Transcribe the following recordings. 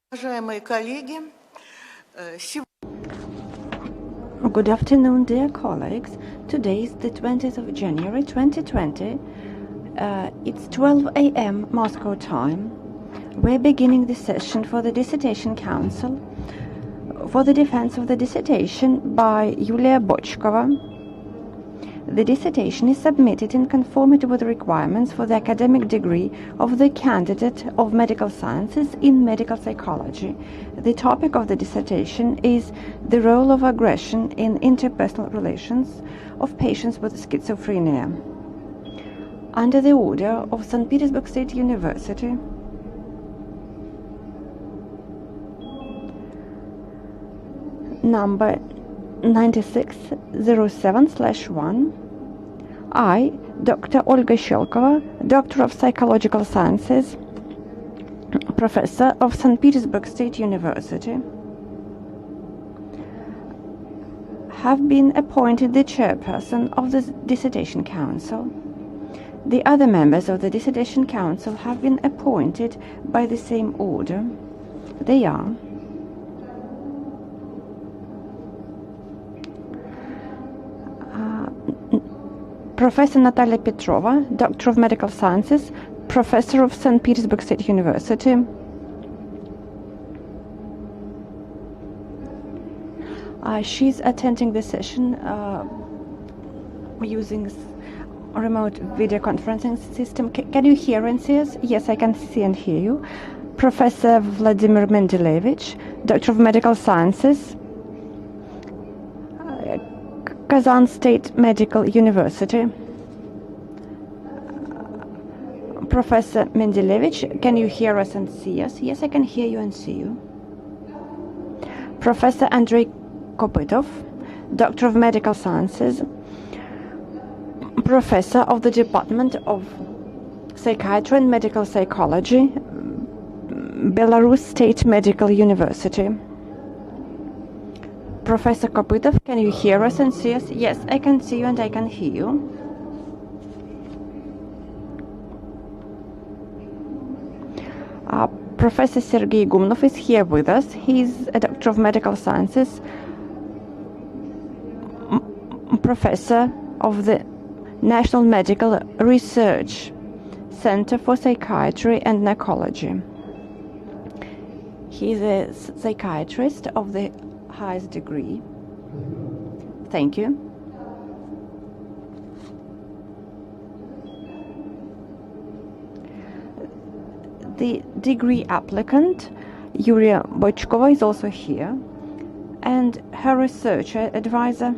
Уважаемые коллеги, Good afternoon, dear colleagues. Today is the 20th of January 2020. It's 12 a.m. Moscow time. We're beginning the session for the Dissertation Council for the defense of the dissertation by Yulia Bochkova. The dissertation is submitted in conformity with the requirements for the academic degree of the candidate of medical sciences in medical psychology. The topic of the dissertation is the role of aggression in interpersonal relations of patients with schizophrenia. Under the order of St. Petersburg State University, number 9607/1, I, Dr. Olga Shelkova, Doctor of Psychological Sciences, Professor of St. Petersburg State University, have been appointed the chairperson of the Dissertation Council. The other members of the Dissertation Council have been appointed by the same order. They are Professor Natalia Petrova, Doctor of Medical Sciences, Professor of St. Petersburg State University. She's attending the session using a remote video conferencing system. Can you hear and see us? Yes, I can see and hear you. Professor Vladimir Mendelevich, Doctor of Medical Sciences, Kazan State Medical University. Professor Mendelevich, can you hear us and see us? Yes, I can hear you and see you. Professor Andrei Kaputov, Doctor of Medical Sciences, Professor of the Department of Psychiatry and Medical Psychology, Belarus State Medical University. Professor Kaputov, can you hear us and see us? Yes, I can see you and I can hear you. Professor Sergei Gumnov is here with us. He's a Doctor of Medical Sciences, Professor of the National Medical Research Center for Psychiatry and Narcology. He's a psychiatrist of the highest degree. Thank you. The degree applicant, Yurievna Bochkova, is also here, and her research advisor,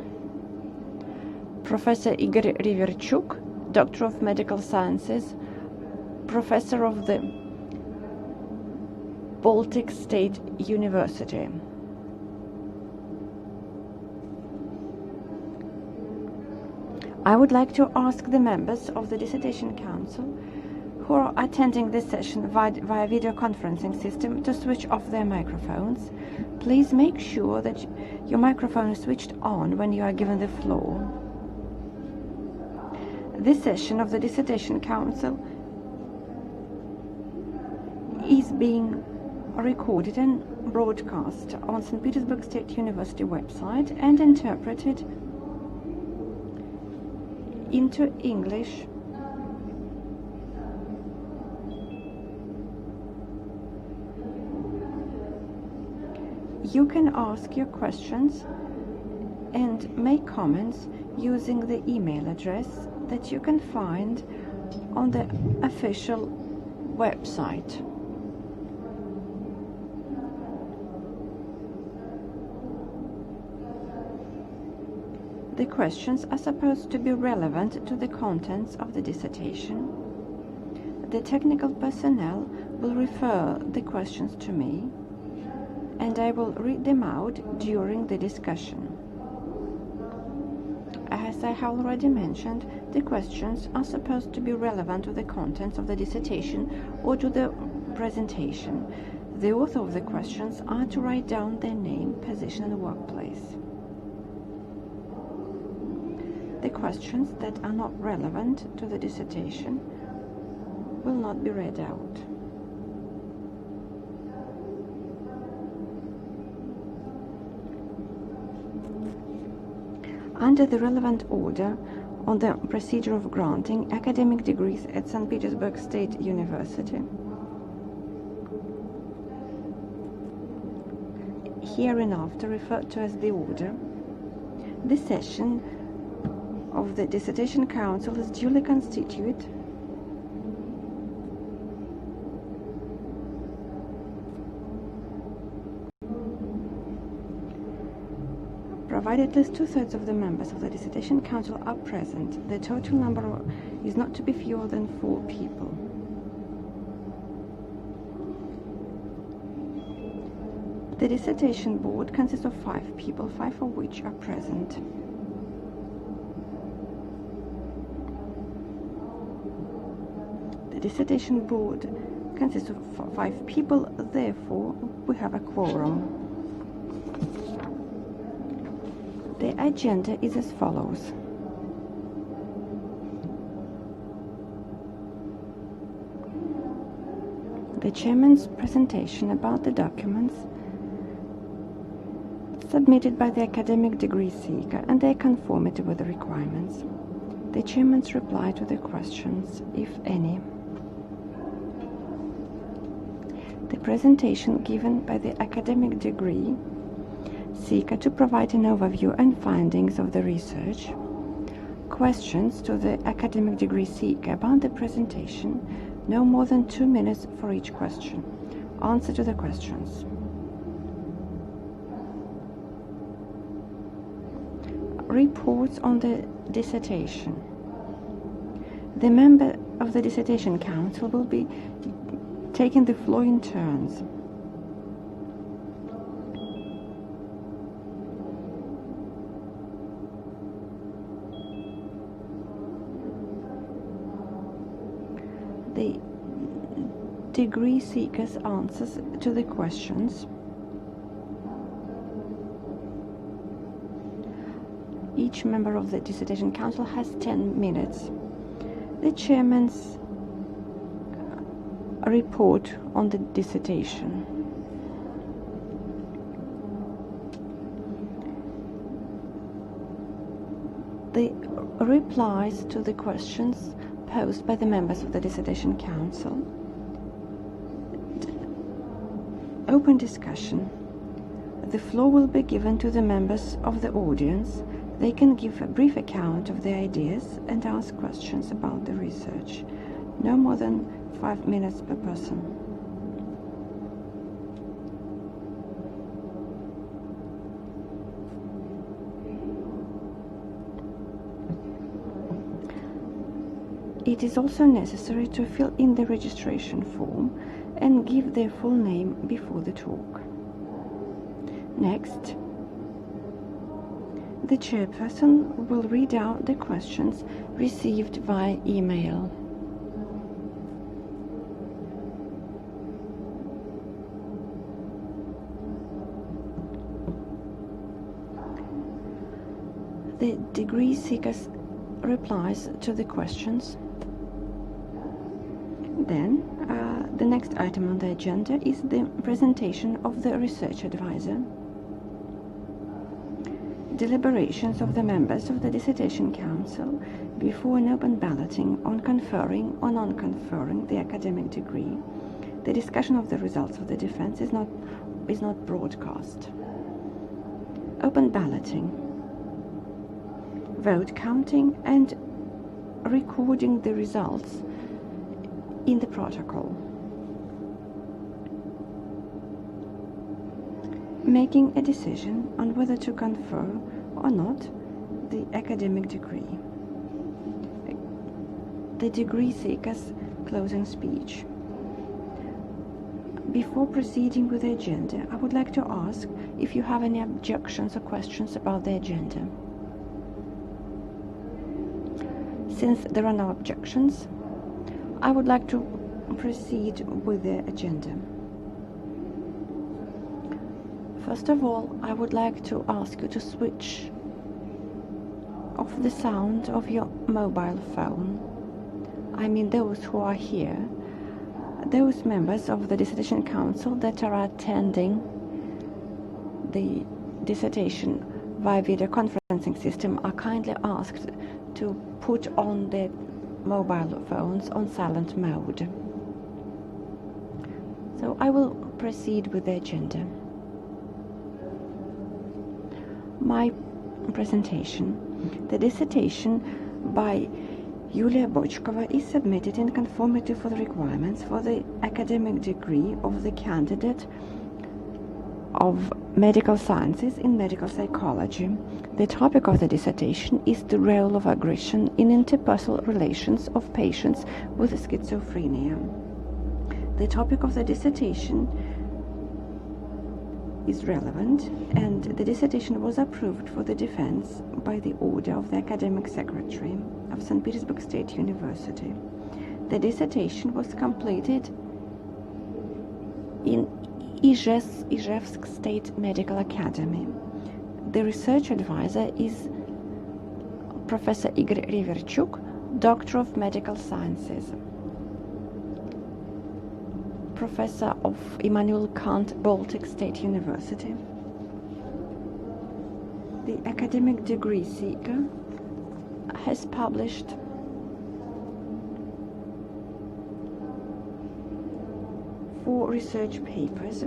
Professor Igor Riverchuk, Doctor of Medical Sciences, Professor of the Baltic State University. I would like to ask the members of the Dissertation Council who are attending this session via video conferencing system to switch off their microphones. Please make sure that your microphone is switched on when you are given the floor. This session of the Dissertation Council is being recorded and broadcast on St. Petersburg State University website and interpreted into English. You can ask your questions and make comments using the email address that you can find on the official website. The questions are supposed to be relevant to the contents of the dissertation. The technical personnel will refer the questions to me, and I will read them out during the discussion. As I have already mentioned, the questions are supposed to be relevant to the contents of the dissertation or to the presentation. The author of the questions are to write down their name, position, and workplace. The questions that are not relevant to the dissertation will not be read out. under the relevant order on the procedure of granting academic degrees at St. Petersburg State University. Hereinafter referred to as the order, this session of the Dissertation Council is duly constituted provided at least 2/3 of the members of the Dissertation Council are present. The total number is not to be fewer than 4 people. The Dissertation Board consists of 5 people, 5 of which are present. The Dissertation Board consists of 5 people, therefore we have a quorum. The agenda is as follows. The chairman's presentation about the documents submitted by the academic degree seeker and their conformity with the requirements. The chairman's reply to the questions, if any. The presentation given by the academic degree seeker to provide an overview and findings of the research. Questions to the academic degree seeker about the presentation, no more than 2 minutes for each question. Answer to the questions. Reports on the dissertation. The member of the Dissertation Council will be taking the floor in turns. The degree seeker's answers to the questions. Each member of the Dissertation Council has 10 minutes. The chairman's report on the dissertation. The replies to the questions posed by the members of the Dissertation Council. Open discussion. The floor will be given to the members of the audience. They can give a brief account of their ideas and ask questions about the research. No more than 5 minutes per person. It is also necessary to fill in the registration form and give their full name before the talk. Next, the chairperson will read out the questions received via email. The degree seeker's replies to the questions. Then, the next item on the agenda is the presentation of the research advisor. Deliberations of the members of the Dissertation Council before an open balloting on conferring or non-conferring the academic degree. The discussion of the results of the defense is not broadcast. Open balloting. Vote counting and recording the results in the protocol. Making a decision on whether to confer or not the academic degree. The degree seeker's closing speech. Before proceeding with the agenda, I would like to ask if you have any objections or questions about the agenda. Since there are no objections, I would like to proceed with the agenda. First of all, I would like to ask you to switch off the sound of your mobile phone. I mean those who are here, those members of the Dissertation Council that are attending the dissertation via video conferencing system are kindly asked to put on their mobile phones on silent mode. So I will proceed with the agenda. My presentation. The dissertation by Yulia Bochkova is submitted in conformity for the requirements for the academic degree of the candidate of medical sciences in medical psychology. The topic of the dissertation is the role of aggression in interpersonal relations of patients with schizophrenia. The topic of the dissertation is relevant, and the dissertation was approved for the defense by the order of the academic secretary of St. Petersburg State University. The dissertation was completed in Izhevsk State Medical Academy. The research advisor is Professor Igor Riverchuk, Doctor of Medical Sciences, Professor of Immanuel Kant, Baltic State University. The academic degree seeker has published four research papers.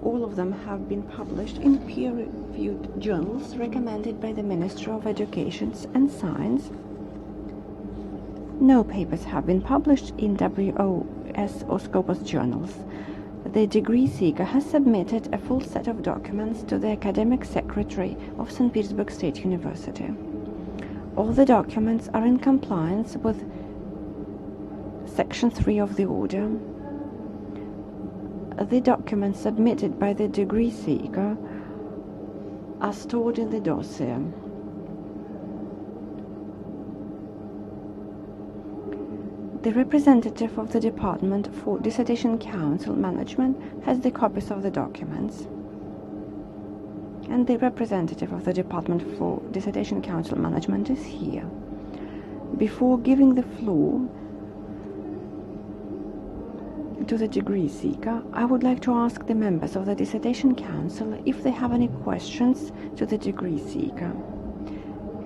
All of them have been published in peer-reviewed journals recommended by the Ministry of Education and Science. No papers have been published in WOS or Scopus journals. The degree seeker has submitted a full set of documents to the Academic Secretary of St. Petersburg State University. All the documents are in compliance with Section 3 of the order. The documents submitted by the degree seeker are stored in the dossier. The representative of the Department for Dissertation Council Management has the copies of the documents, and the representative of the Department for Dissertation Council Management is here. Before giving the floor to the degree seeker, I would like to ask the members of the Dissertation Council if they have any questions to the degree seeker,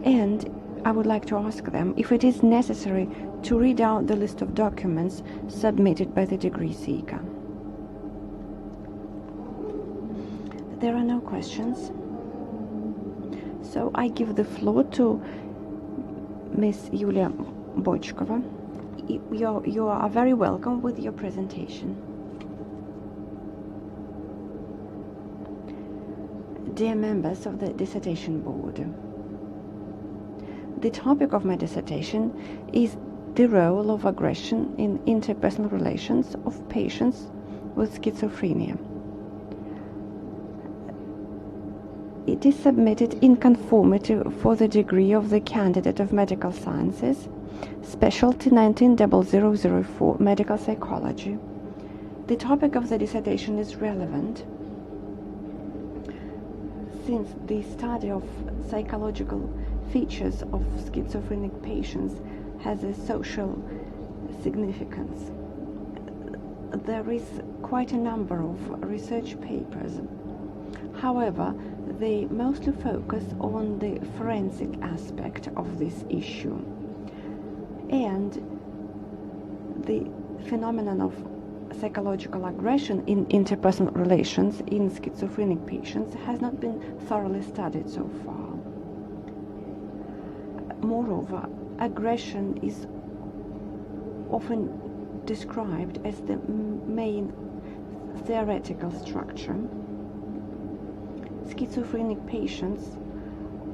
and I would like to ask them if it is necessary to read out the list of documents submitted by the degree seeker. There are no questions, so I give the floor to Miss Yulia Bochkova. You are very welcome with your presentation. Dear members of the Dissertation Board, the topic of my dissertation is the role of aggression in interpersonal relations of patients with schizophrenia. It is submitted in conformity for the degree of the candidate of medical sciences, specialty 190004, medical psychology. The topic of the dissertation is relevant since the study of psychological features of schizophrenic patients has a social significance. There is quite a number of research papers. However, they mostly focus on the forensic aspect of this issue, and the phenomenon of psychological aggression in interpersonal relations in schizophrenic patients has not been thoroughly studied so far. Moreover, aggression is often described as the main theoretical structure. Schizophrenic patients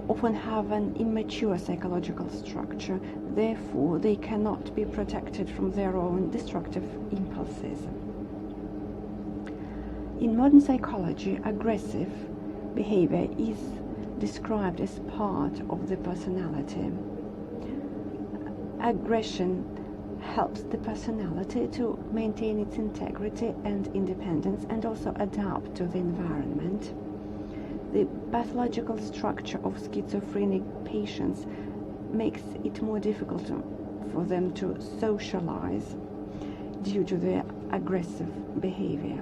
often have an immature psychological structure, therefore they cannot be protected from their own destructive impulses. In modern psychology, aggressive behavior is described as part of the personality. Aggression helps the personality to maintain its integrity and independence and also adapt to the environment. The pathological structure of schizophrenic patients makes it more difficult for them to socialize due to their aggressive behavior.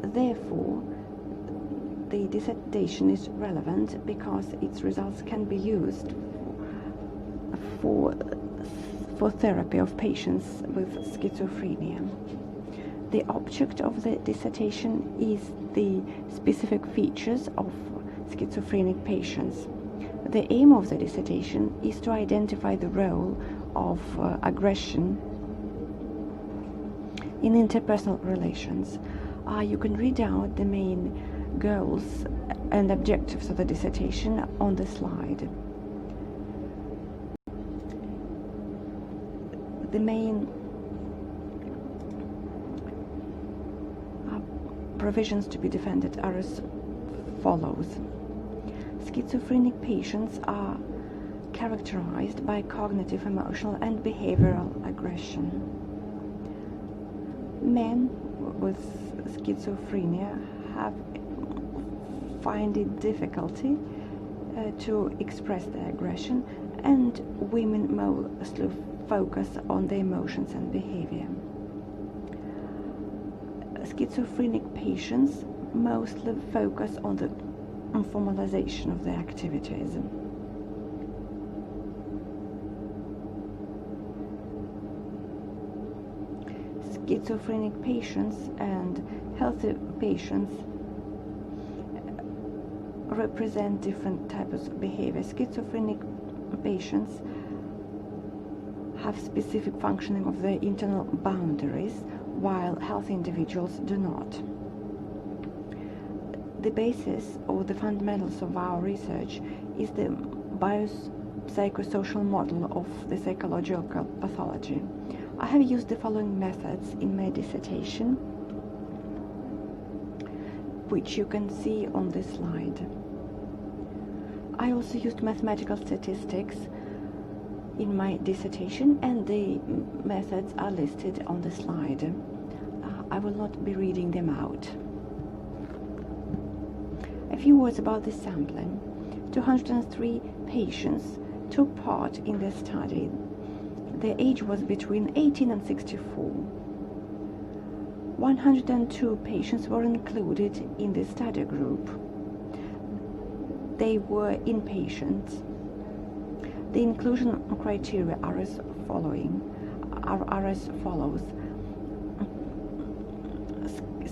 Therefore, the dissertation is relevant because its results can be used for therapy of patients with schizophrenia. The object of the dissertation is the specific features of schizophrenic patients. The aim of the dissertation is to identify the role of aggression in interpersonal relations. You can read out the main goals and objectives of the dissertation on the slide. The main provisions to be defended are as follows. Schizophrenic patients are characterized by cognitive, emotional, and behavioral aggression. Men with schizophrenia find it difficulty to express their aggression, and women mostly focus on their emotions and behavior. Schizophrenic patients mostly focus on the formalization of their activities. Schizophrenic patients and healthy patients represent different types of behavior. Schizophrenic patients have specific functioning of their internal boundaries, while healthy individuals do not. The basis or the fundamentals of our research is the biopsychosocial model of the psychological pathology. I have used the following methods in my dissertation, which you can see on this slide. I also used mathematical statistics in my dissertation, and the methods are listed on the slide. I will not be reading them out. A few words about the sampling. 203 patients took part in the study. Their age was between 18 and 64. 102 patients were included in the study group. They were inpatients. The inclusion criteria are as follows.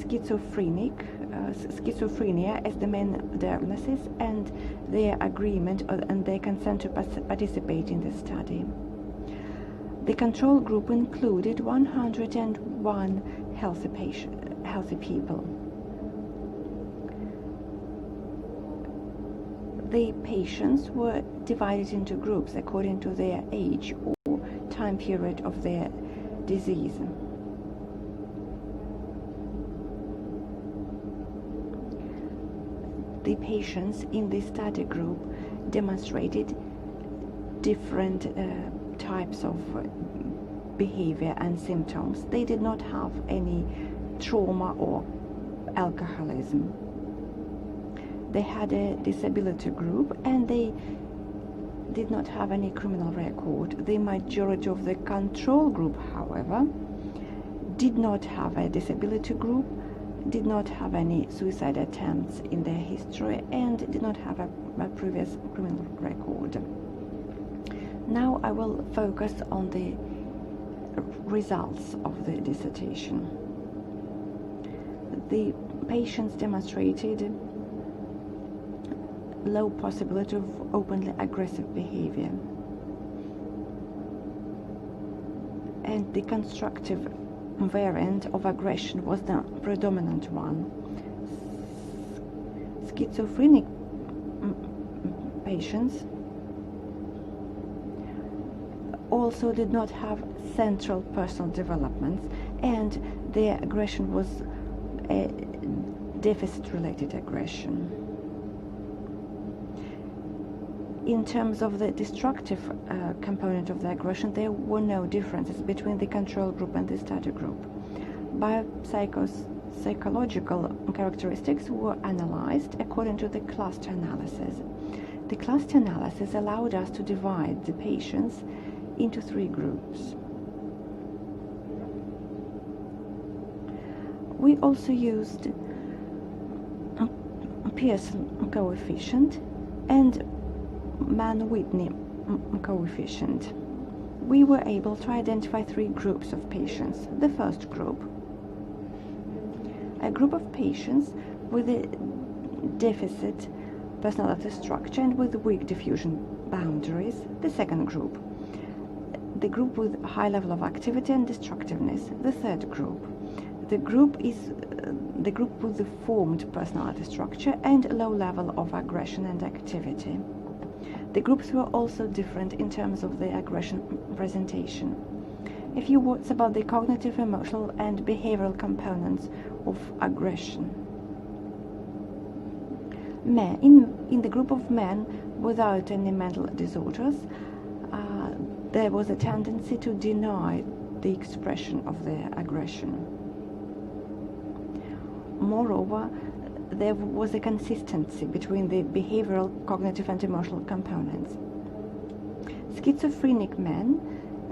Schizophrenia as the main diagnosis, and their agreement and their consent to participate in the study. The control group included 101 healthy people. The patients were divided into groups according to their age or time period of their disease. The patients in the study group demonstrated different types of behavior and symptoms. They did not have any trauma or alcoholism. They had a disability group, and they did not have any criminal record. The majority of the control group, however, did not have a disability group, did not have any suicide attempts in their history, and did not have a previous criminal record. Now I will focus on the results of the dissertation. The patients demonstrated low possibility of openly aggressive behavior, and the constructive variant of aggression was the predominant one. Schizophrenic patients also did not have central personal developments, and their aggression was a deficit-related aggression. In terms of the destructive component of the aggression, there were no differences between the control group and the study group. Biopsychological characteristics were analyzed according to the cluster analysis. The cluster analysis allowed us to divide the patients into three groups. We also used Pearson coefficient and Mann-Whitney coefficient. We were able to identify 3 groups of patients. The first group, a group of patients with a deficit personality structure and with weak diffusion boundaries. The second group, the group with high level of activity and destructiveness. The third group, the group with the formed personality structure and low level of aggression and activity. The groups were also different in terms of the aggression presentation. A few words about the cognitive, emotional and behavioral components of aggression. In the group of men without any mental disorders, there was a tendency to deny the expression of their aggression. Moreover, there was a consistency between the behavioral, cognitive and emotional components. Schizophrenic men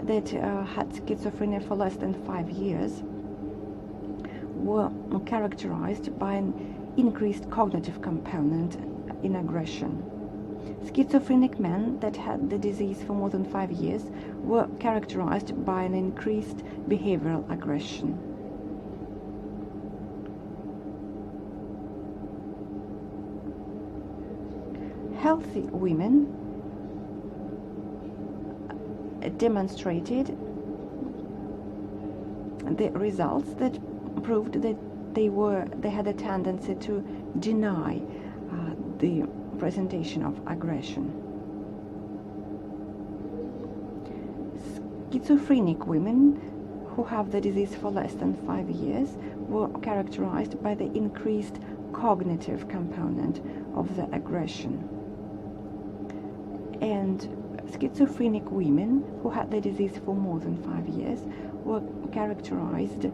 that had schizophrenia for less than 5 years were characterized by an increased cognitive component in aggression. Schizophrenic men that had the disease for more than 5 years were characterized by an increased behavioral aggression. Healthy women demonstrated the results that proved that they had a tendency to deny the presentation of aggression. Schizophrenic women who have the disease for less than 5 years were characterized by the increased cognitive component of the aggression. And schizophrenic women who had the disease for more than 5 years were characterized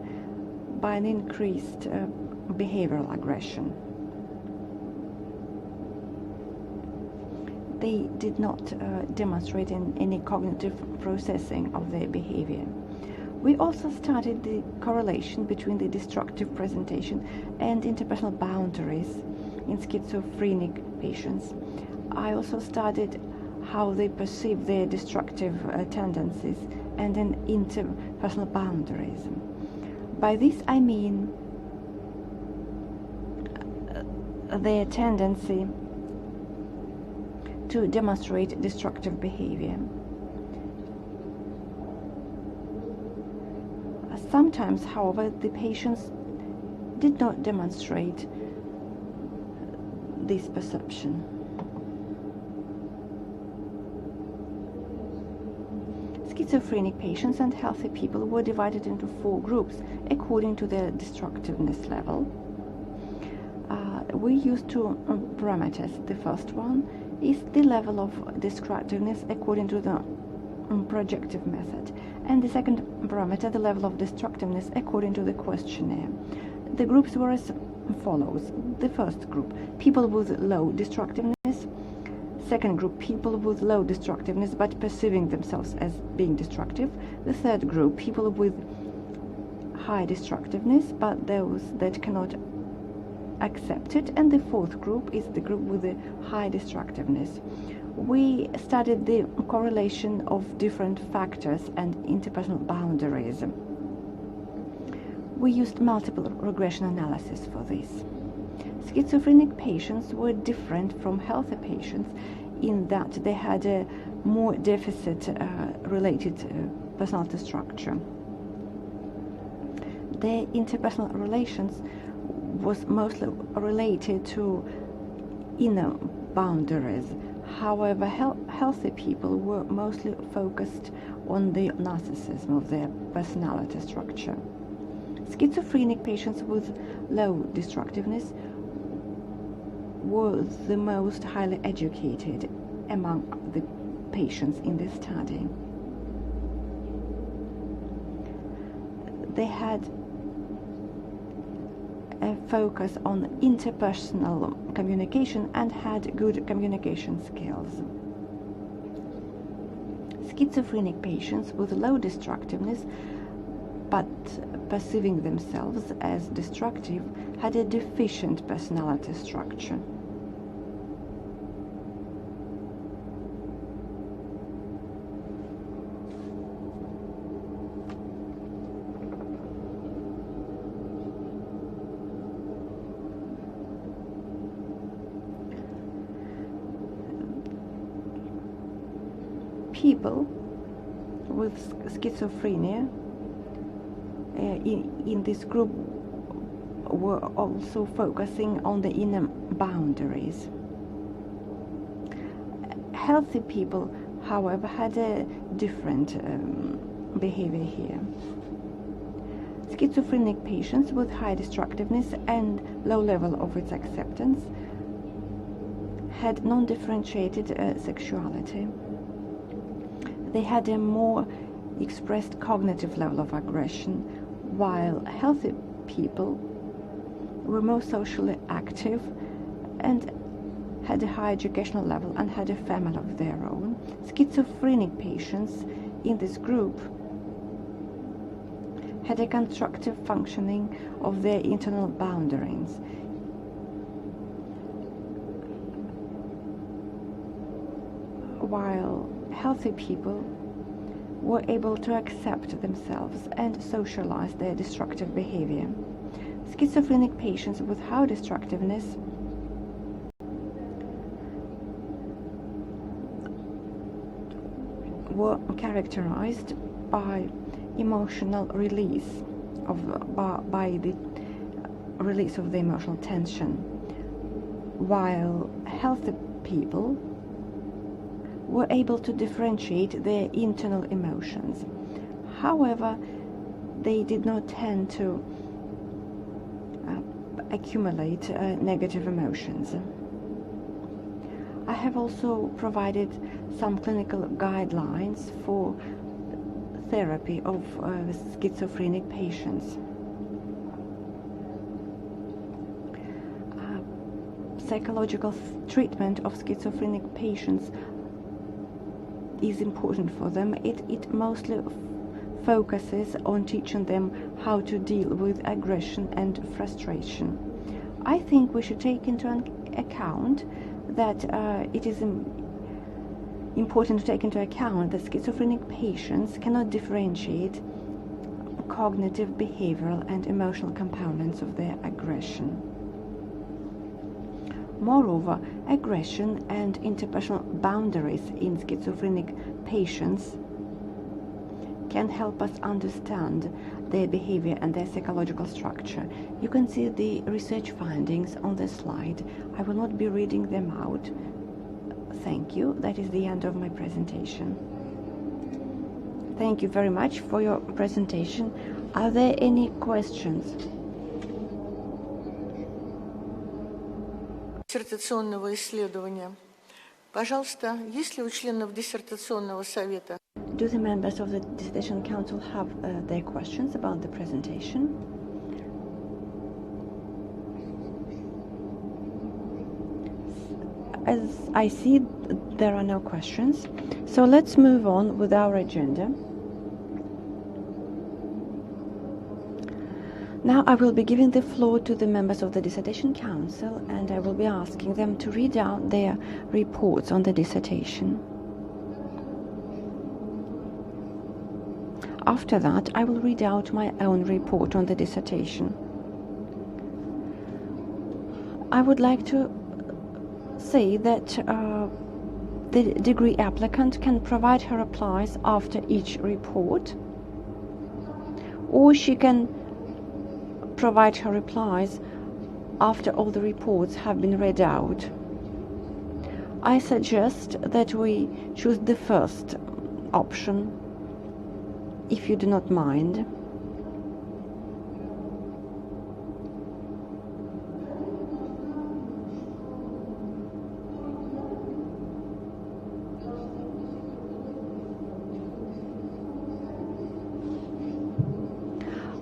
by an increased behavioral aggression. They did not demonstrate any cognitive processing of their behavior. We also studied the correlation between the destructive presentation and interpersonal boundaries in schizophrenic patients. I also studied how they perceive their destructive tendencies and in interpersonal boundaries. By this I mean their tendency to demonstrate destructive behavior. Sometimes, however, the patients did not demonstrate this perception. Schizophrenic patients and healthy people were divided into 4 groups according to their destructiveness level. We used 2 parameters. The first one is the level of destructiveness according to the projective method, and the second parameter, the level of destructiveness according to the questionnaire. The groups were as follows. The first group, people with low destructiveness. Second group, people with low destructiveness but perceiving themselves as being destructive. The third group, people with high destructiveness but those that cannot accept it. And the fourth group is the group with the high destructiveness. We studied the correlation of different factors and interpersonal boundaries. We used multiple regression analysis for this. Schizophrenic patients were different from healthy patients in that they had a more deficit-related personality structure. Their interpersonal relations was mostly related to inner boundaries. However, healthy people were mostly focused on the narcissism of their personality structure. Schizophrenic patients with low destructiveness were the most highly educated among the patients in this study. They had a focus on interpersonal communication and had good communication skills. Schizophrenic patients with low destructiveness but perceiving themselves as destructive, had a deficient personality structure. People with schizophrenia in this group were also focusing on the inner boundaries. Healthy people, however, had a different behavior here. Schizophrenic patients with high destructiveness and low level of its acceptance had non-differentiated sexuality. They had a more expressed cognitive level of aggression, while healthy people were more socially active and had a high educational level and had a family of their own. Schizophrenic patients in this group had a constructive functioning of their internal boundaries. While healthy people were able to accept themselves and socialize their destructive behavior. Schizophrenic patients with high destructiveness were characterized by emotional release by the release of the emotional tension, while healthy people were able to differentiate their internal emotions. However, they did not tend to accumulate negative emotions. I have also provided some clinical guidelines for therapy of schizophrenic patients. Psychological treatment of schizophrenic patients is important for them. It mostly focuses on teaching them how to deal with aggression and frustration. I think we should take into account that it is important to take into account that schizophrenic patients cannot differentiate cognitive, behavioral, and emotional components of their aggression. Moreover, aggression and interpersonal boundaries in schizophrenic patients can help us understand their behavior and their psychological structure. You can see the research findings on this slide. I will not be reading them out. Thank you. That is the end of my presentation. Thank you very much for your presentation. Are there any questions? Диссертационного исследования. Пожалуйста, есть ли у членов диссертационного совета? Do the members of the Dissertation Council have their questions about the presentation? As I see, there are no questions. So let's move on with our agenda. Now I will be giving the floor to the members of the Dissertation Council, and I will be asking them to read out their reports on the dissertation. After that, I will read out my own report on the dissertation. I would like to say that the degree applicant can provide her replies after each report, or she can provide her replies after all the reports have been read out. I suggest that we choose the first option, if you do not mind.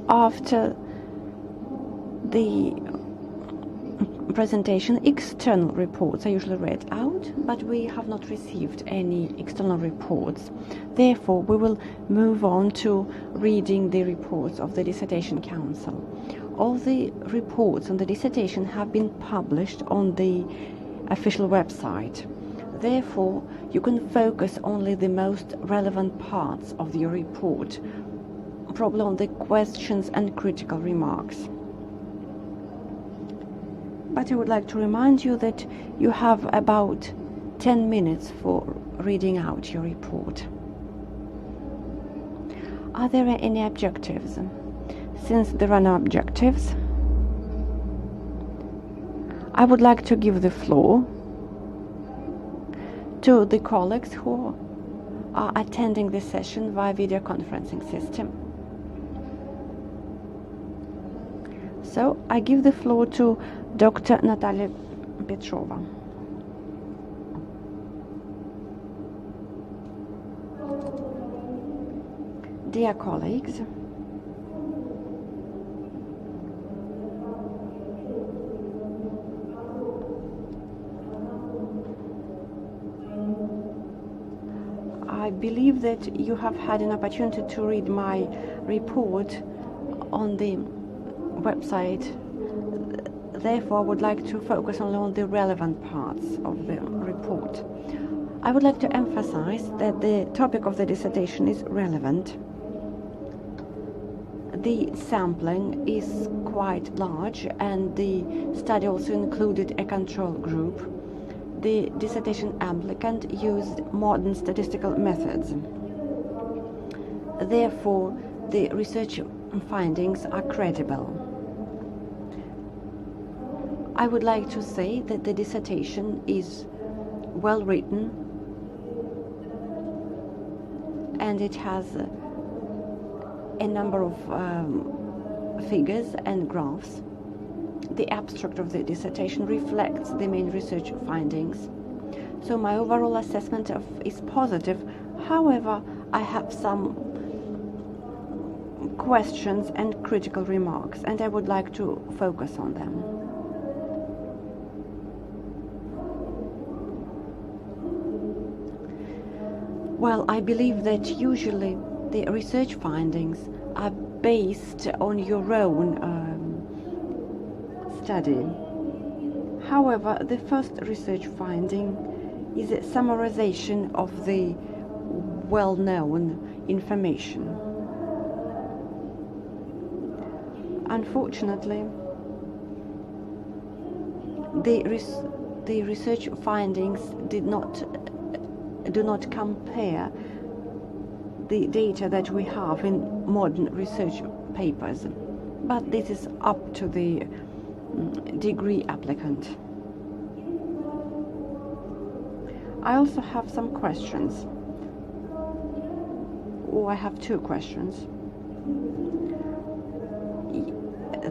After the presentation, external reports are usually read out, but we have not received any external reports. Therefore, we will move on to reading the reports of the Dissertation Council. All the reports on the dissertation have been published on the official website. Therefore, you can focus only the most relevant parts of your report, probably on the questions and critical remarks. But I would like to remind you that you have about 10 minutes for reading out your report. Are there any objectives? Since there are no objectives, I would like to give the floor to the colleagues who are attending the session via video conferencing system. So I give the floor to Dr. Natalia Petrova. Dear colleagues, I believe that you have had an opportunity to read my report on the website. Therefore, I would like to focus only on the relevant parts of the report. I would like to emphasize that the topic of the dissertation is relevant. The sampling is quite large, and the study also included a control group. The dissertation applicant used modern statistical methods. Therefore, the research findings are credible. I would like to say that the dissertation is well written, and it has a number of figures and graphs. The abstract of the dissertation reflects the main research findings. So my overall assessment is positive. However, I have some questions and critical remarks, and I would like to focus on them. Well, I believe that usually the research findings are based on your own study. However, the first research finding is a summarization of the well-known information. Unfortunately, the research findings do not compare the data that we have in modern research papers, but this is up to the degree applicant. I also have some questions, or I have two questions.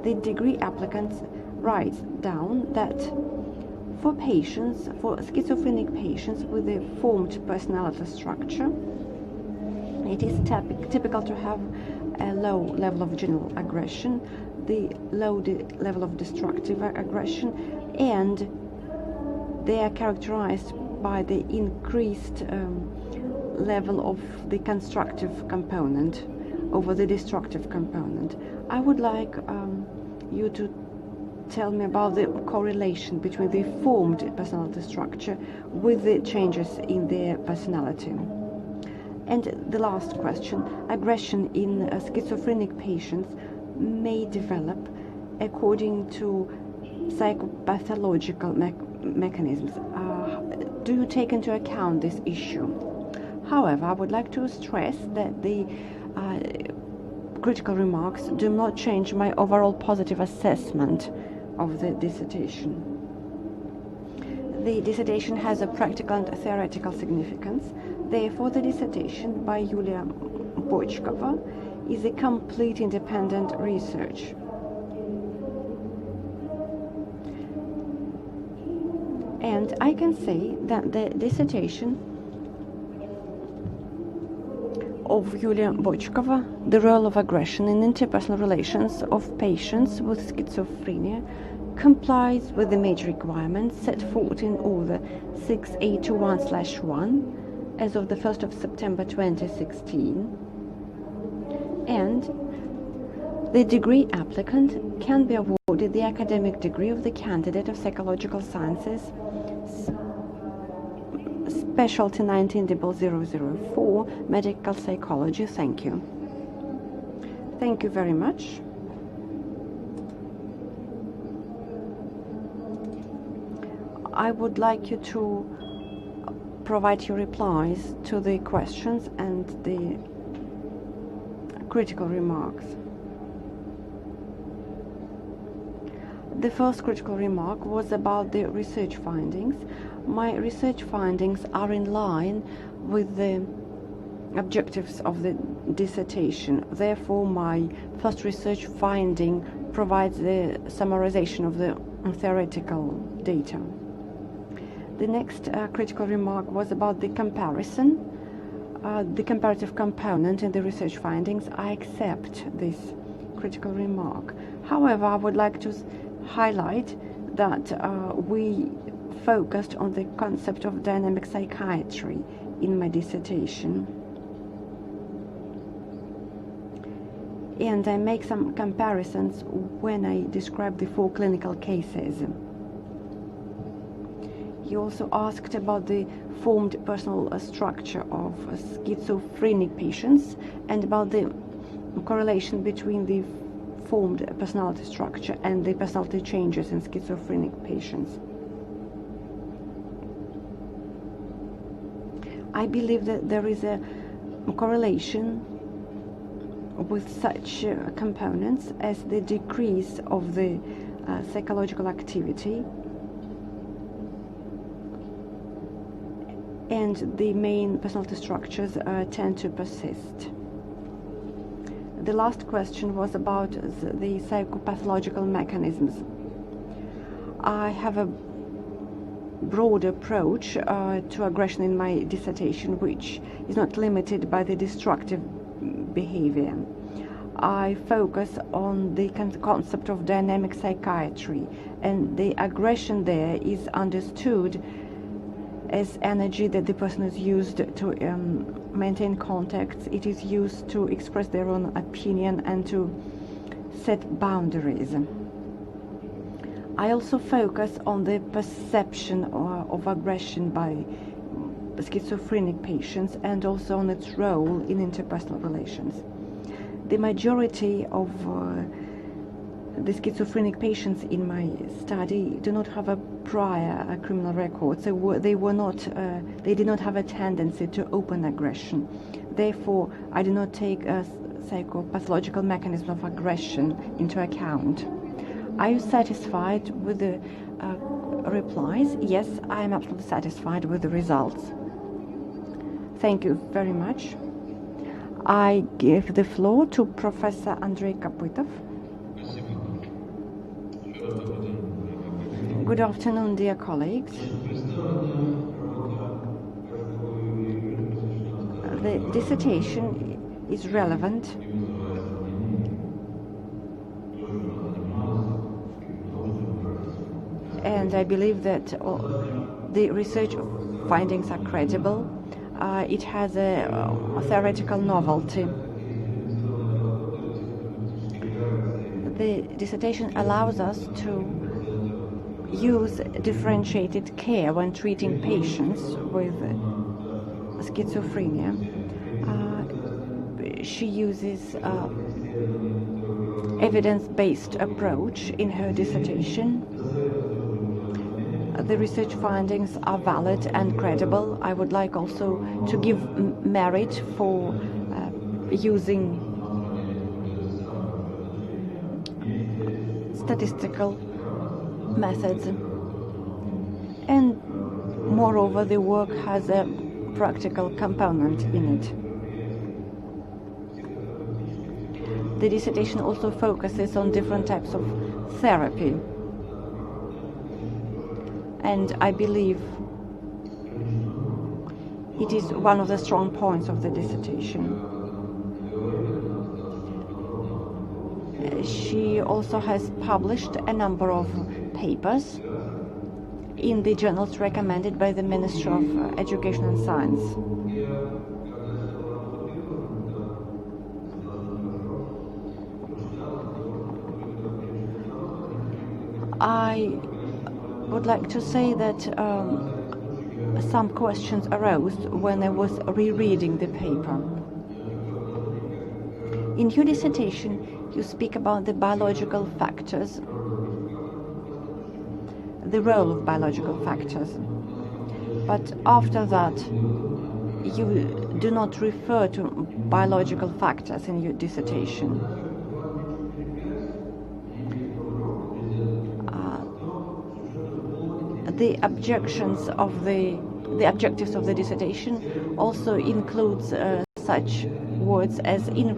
The degree applicant writes down that for schizophrenic patients with a formed personality structure, it is typical to have a low level of general aggression, the low level of destructive aggression, and they are characterized by the increased level of the constructive component over the destructive component. I would like you to tell me about the correlation between the formed personality structure with the changes in their personality. And the last question, aggression in schizophrenic patients may develop according to psychopathological mechanisms. Do you take into account this issue? However, I would like to stress that the critical remarks do not change my overall positive assessment of the dissertation. The dissertation has a practical and theoretical significance. Therefore, the dissertation by Yulia Bochkova is a complete independent research. And I can say that the dissertation of Yulia Bochkova, The Role of Aggression in Interpersonal Relations of Patients with Schizophrenia, complies with the major requirements set forth in Order 6821/1 as of the 1st of September 2016, and the degree applicant can be awarded the academic degree of the candidate of Psychological Sciences, Specialty 190004, Medical Psychology. Thank you. Thank you very much. I would like you to provide your replies to the questions and the critical remarks. The first critical remark was about the research findings. My research findings are in line with the objectives of the dissertation. Therefore, my first research finding provides the summarization of the theoretical data. The next critical remark was about the comparison, the comparative component in the research findings. I accept this critical remark. However, I would like to highlight that we focused on the concept of dynamic psychiatry in my dissertation. And I make some comparisons when I describe the 4 clinical cases. You also asked about the formed personal structure of schizophrenic patients and about the correlation between the formed personality structure and the personality changes in schizophrenic patients. I believe that there is a correlation with such components as the decrease of the psychological activity and the main personality structures tend to persist. The last question was about the psychopathological mechanisms. I have a broad approach to aggression in my dissertation, which is not limited by the destructive behavior. I focus on the concept of dynamic psychiatry, and the aggression there is understood as energy that the person is used to maintain contacts. It is used to express their own opinion and to set boundaries. I also focus on the perception of aggression by schizophrenic patients and also on its role in interpersonal relations. The majority of the schizophrenic patients in my study do not have a prior criminal record, so they did not have a tendency to open aggression. Therefore, I do not take a psychopathological mechanism of aggression into account. Are you satisfied with the replies? Yes, I am absolutely satisfied with the results. Thank you very much. I give the floor to Professor Andrei Kaputov. Good afternoon, dear colleagues. The dissertation is relevant and I believe that the research findings are credible. It has a theoretical novelty. The dissertation allows us to use differentiated care when treating patients with schizophrenia. She uses evidence-based approach in her dissertation. The research findings are valid and credible. I would like also to give merit for using statistical methods, and moreover the work has a practical component in it. The dissertation also focuses on different types of therapy, and I believe it is one of the strong points of the dissertation. She also has published a number of papers in the journals recommended by the Ministry of Education and Science. I would like to say that some questions arose when I was rereading the paper. In your dissertation, you speak about the biological factors, the role of biological factors. But after that, you do not refer to biological factors in your dissertation. The objectives of the dissertation also includes such words as in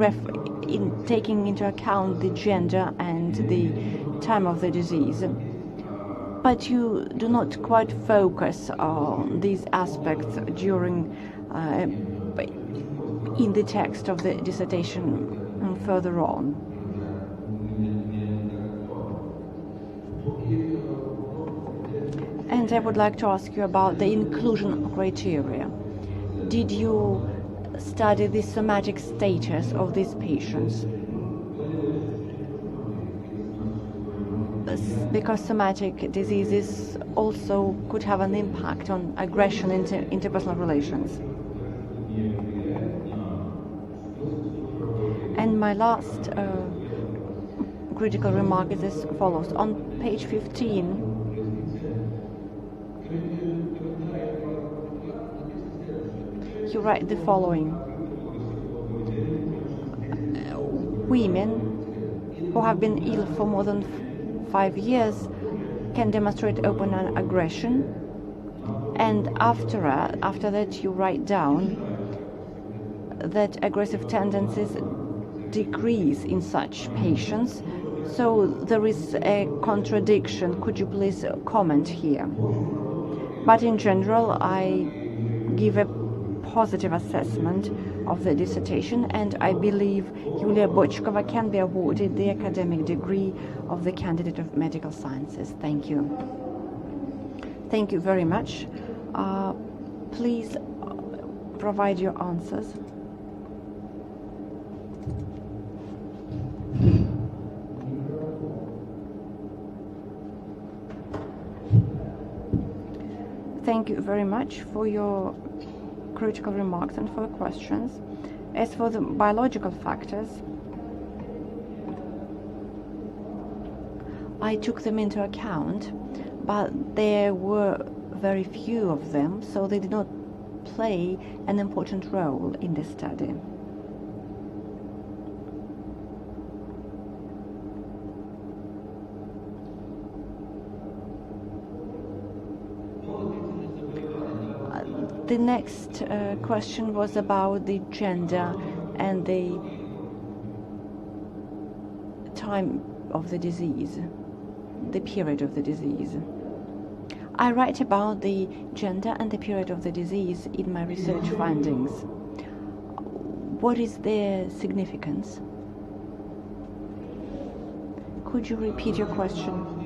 taking into account the gender and the time of the disease. But you do not quite focus on these aspects during in the text of the dissertation further on. And I would like to ask you about the inclusion criteria. Did you study the somatic status of these patients? Because somatic diseases also could have an impact on aggression in interpersonal relations. And my last critical remark is as follows. On page 15, you write the following. Women who have been ill for more than 5 years can demonstrate open aggression, and after that you write down that aggressive tendencies decrease in such patients. So there is a contradiction. Could you please comment here? But in general, I give a positive assessment of the dissertation, and I believe Yulia Bochkova can be awarded the academic degree of the candidate of medical sciences. Thank you. Thank you very much. Please provide your answers. Thank you very much for your critical remarks and for the questions. As for the biological factors, I took them into account, but there were very few of them, so they did not play an important role in the study. The next question was about the gender and the time of the disease, the period of the disease. I write about the gender and the period of the disease in my research findings. What is their significance? Could you repeat your question?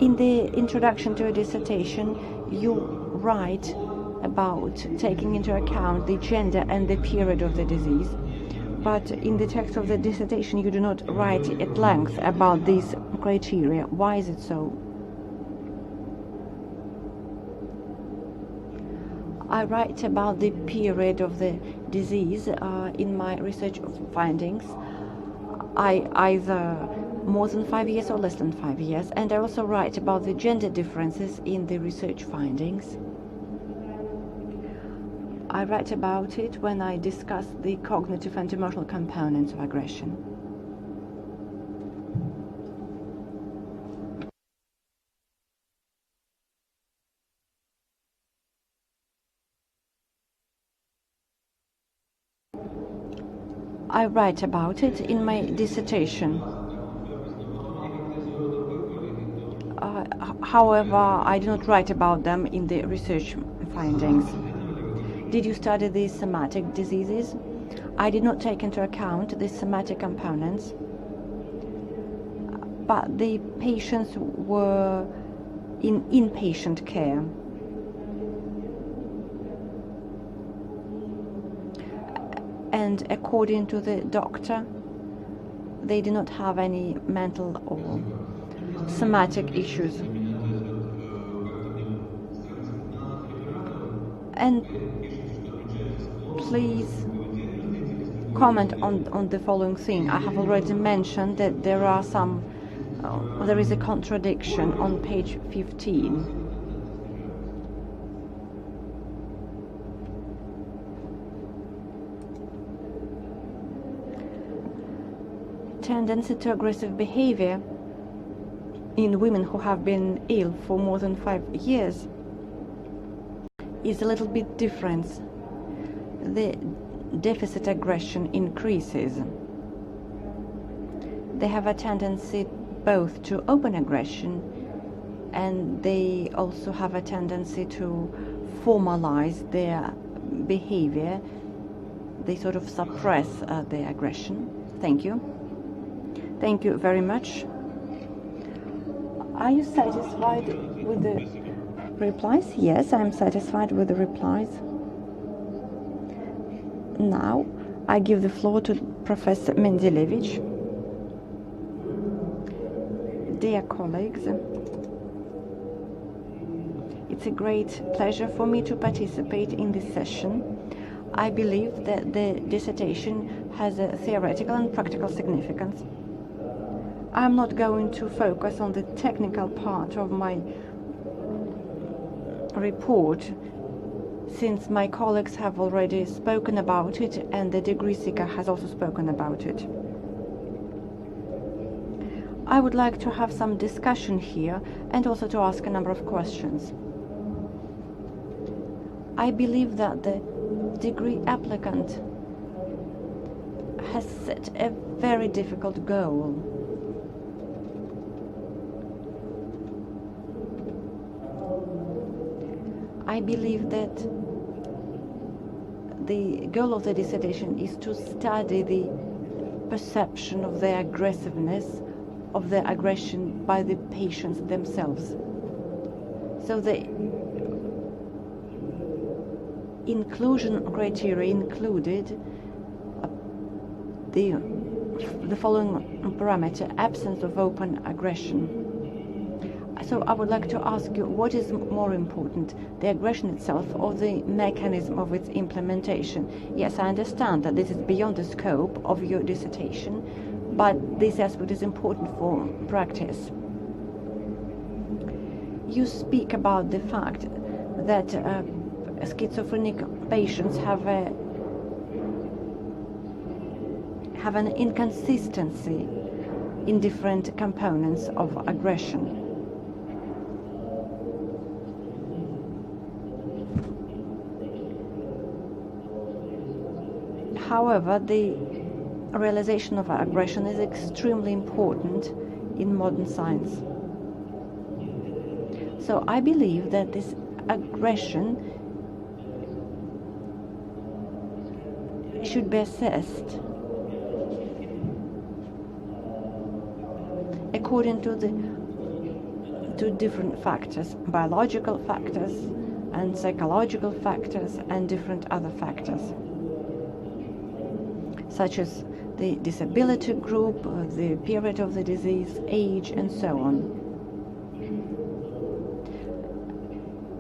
In the introduction to a dissertation, you write about taking into account the gender and the period of the disease, but in the text of the dissertation you do not write at length about these criteria. Why is it so? I write about the period of the disease in my research findings. I either more than 5 years or less than 5 years, and I also write about the gender differences in the research findings. I write about it when I discuss the cognitive and emotional components of aggression. I write about it in my dissertation. However, I do not write about them in the research findings. Did you study the somatic diseases? I did not take into account the somatic components, but the patients were in inpatient care. And according to the doctor, they did not have any mental or somatic issues. And please comment on the following thing. I have already mentioned that there is a contradiction on page 15. Tendency to aggressive behavior in women who have been ill for more than 5 years is a little bit different. The deficit aggression increases. They have a tendency both to open aggression, and they also have a tendency to formalize their behavior. They sort of suppress their aggression. Thank you. Thank you very much. Are you satisfied with the replies? Yes, I'm satisfied with the replies. Now, I give the floor to Professor Mendelevich. Dear colleagues, it's a great pleasure for me to participate in this session. I believe that the dissertation has a theoretical and practical significance. I'm not going to focus on the technical part of my report, since my colleagues have already spoken about it and the degree seeker has also spoken about it. I would like to have some discussion here and also to ask a number of questions. I believe that the degree applicant has set a very difficult goal. I believe that the goal of the dissertation is to study the perception of the aggressiveness, of the aggression by the patients themselves. So the inclusion criteria included the following parameter: absence of open aggression. So I would like to ask you, what is more important, the aggression itself or the mechanism of its implementation? Yes, I understand that this is beyond the scope of your dissertation, but this aspect is important for practice. You speak about the fact that schizophrenic patients have an inconsistency in different components of aggression. However, the realization of aggression is extremely important in modern science. So I believe that this aggression should be assessed according to different factors, biological factors and psychological factors and different other factors, such as the disability group, the period of the disease, age, and so on.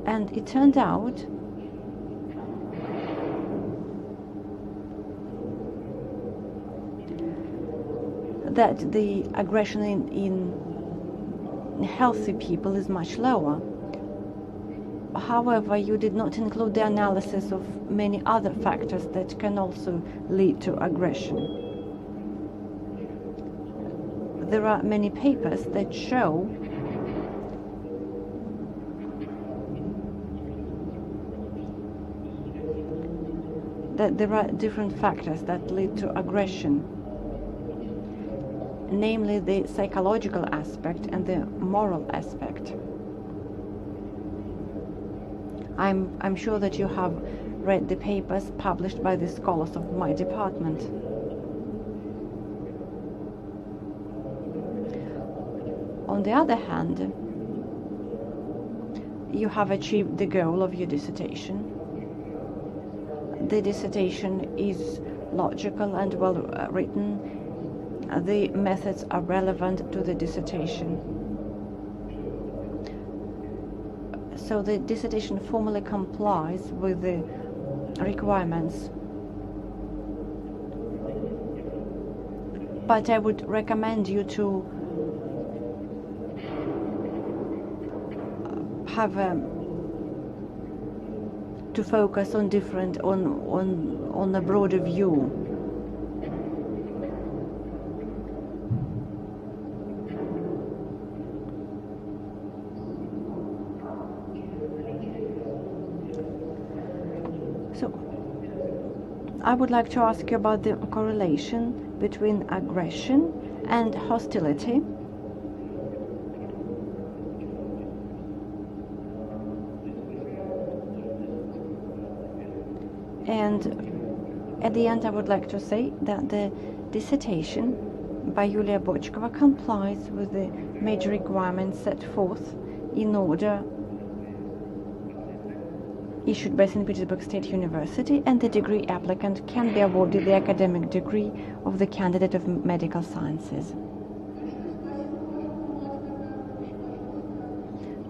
And it turned out that the aggression in healthy people is much lower. However, you did not include the analysis of many other factors that can also lead to aggression. There are many papers that show that there are different factors that lead to aggression, namely the psychological aspect and the moral aspect. I'm sure that you have read the papers published by the scholars of my department. On the other hand, you have achieved the goal of your dissertation. The dissertation is logical and well written. The methods are relevant to the dissertation. So the dissertation formally complies with the requirements. But I would recommend you to have to focus on on a broader view. So I would like to ask you about the correlation between aggression and hostility. And at the end, I would like to say that the dissertation by Yulia Bochkova complies with the major requirements set forth in order issued by St. Petersburg State University, and the degree applicant can be awarded the academic degree of the candidate of medical sciences.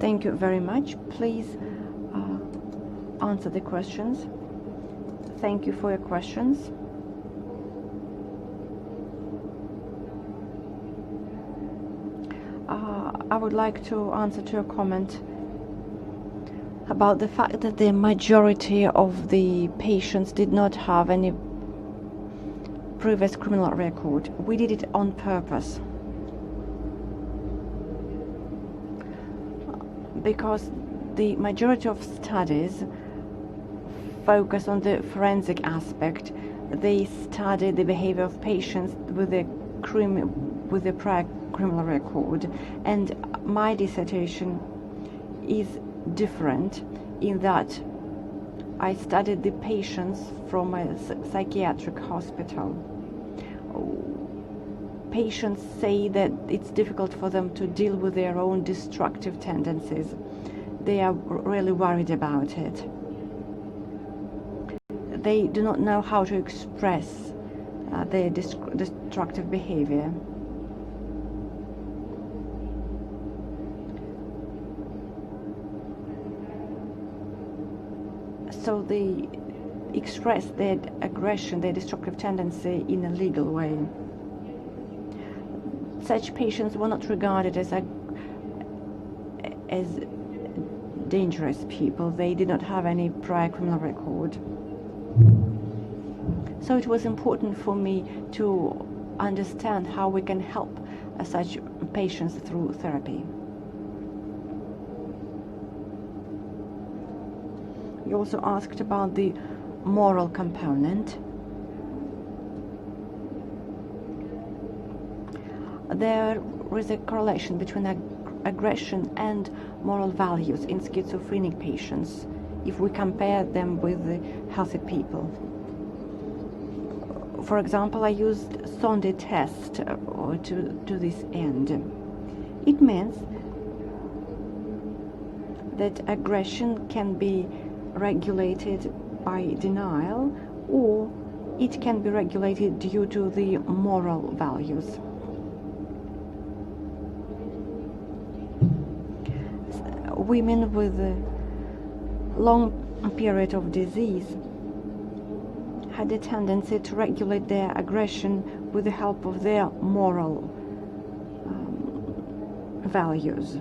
Thank you very much. Please answer the questions. Thank you for your questions. I would like to answer to your comment about the fact that the majority of the patients did not have any previous criminal record. We did it on purpose, because the majority of studies focus on the forensic aspect. They study the behavior of patients with a prior criminal record, and my dissertation is different in that I studied the patients from a psychiatric hospital. Patients say that it's difficult for them to deal with their own destructive tendencies. They are really worried about it. They do not know how to express their destructive behavior. So they express their aggression, their destructive tendency in a legal way. Such patients were not regarded as dangerous people. They did not have any prior criminal record. So it was important for me to understand how we can help such patients through therapy. You also asked about the moral component. There is a correlation between aggression and moral values in schizophrenic patients if we compare them with the healthy people. For example, I used Sonde test to this end. It means that aggression can be regulated by denial, or it can be regulated due to the moral values. Women with a long period of disease had a tendency to regulate their aggression with the help of their moral values.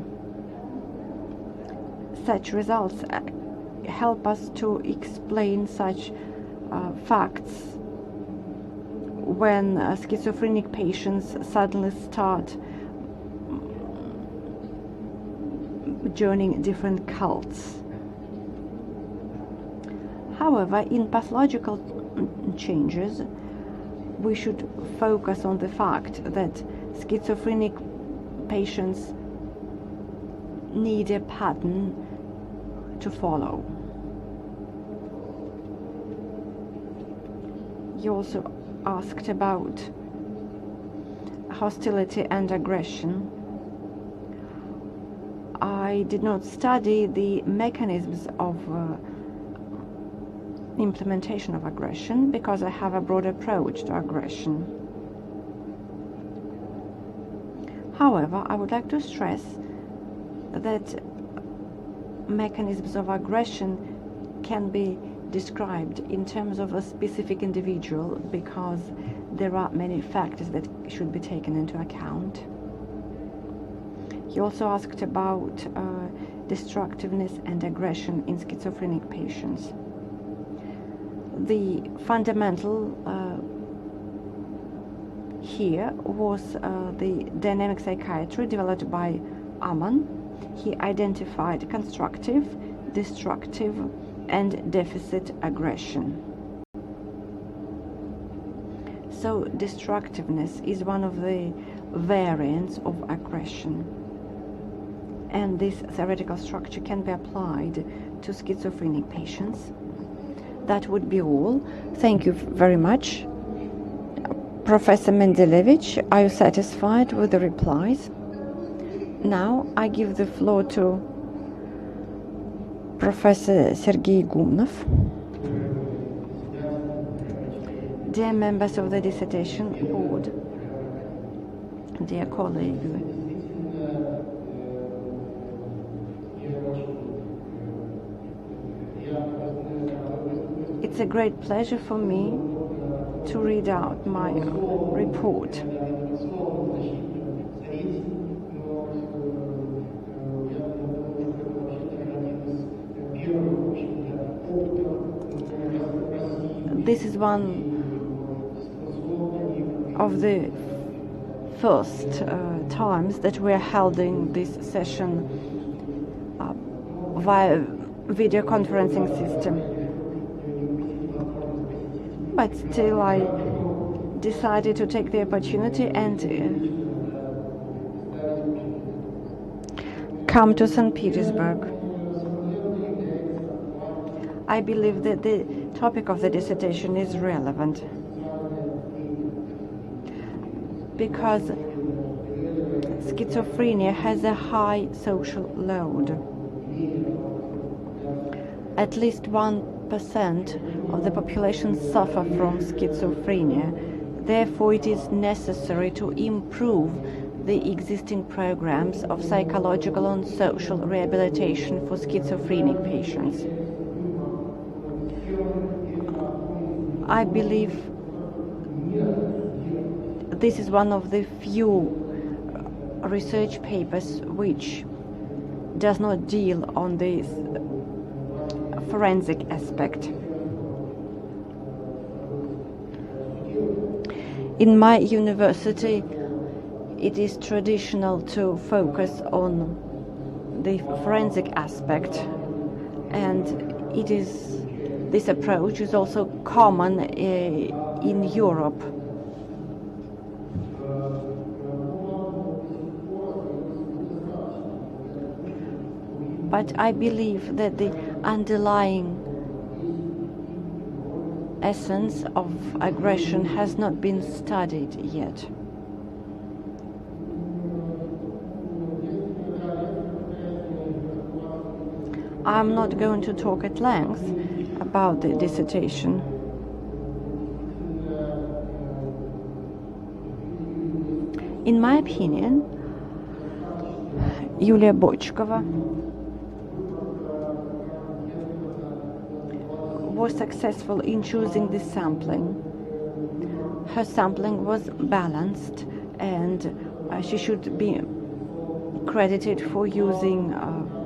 Such results help us to explain such facts when schizophrenic patients suddenly start joining different cults. However, in pathological changes, we should focus on the fact that schizophrenic patients need a pattern to follow. You also asked about hostility and aggression. I did not study the mechanisms of implementation of aggression because I have a broad approach to aggression. However, I would like to stress that mechanisms of aggression can be described in terms of a specific individual because there are many factors that should be taken into account. You also asked about destructiveness and aggression in schizophrenic patients. The fundamental here was the dynamic psychiatry developed by Amann. He identified constructive, destructive, and deficit aggression. So destructiveness is one of the variants of aggression, and this theoretical structure can be applied to schizophrenic patients. That would be all. Thank you very much. Professor Mendelevich, are you satisfied with the replies? Now I give the floor to Professor Sergei Gumnov. Dear members of the Dissertation Board, dear colleague, it's a great pleasure for me to read out my report. This is one of the first times that we are holding this session via video conferencing system. But still I decided to take the opportunity and come to St. Petersburg. I believe that the topic of the dissertation is relevant because schizophrenia has a high social load. At least 1% of the population suffer from schizophrenia. Therefore, it is necessary to improve the existing programs of psychological and social rehabilitation for schizophrenic patients. I believe this is one of the few research papers which does not deal on this forensic aspect. In my university, it is traditional to focus on the forensic aspect, and this approach is also common in Europe. But I believe that the underlying essence of aggression has not been studied yet. I'm not going to talk at length about the dissertation. In my opinion, Yulia Bochkova was successful in choosing the sampling. Her sampling was balanced, and she should be credited for using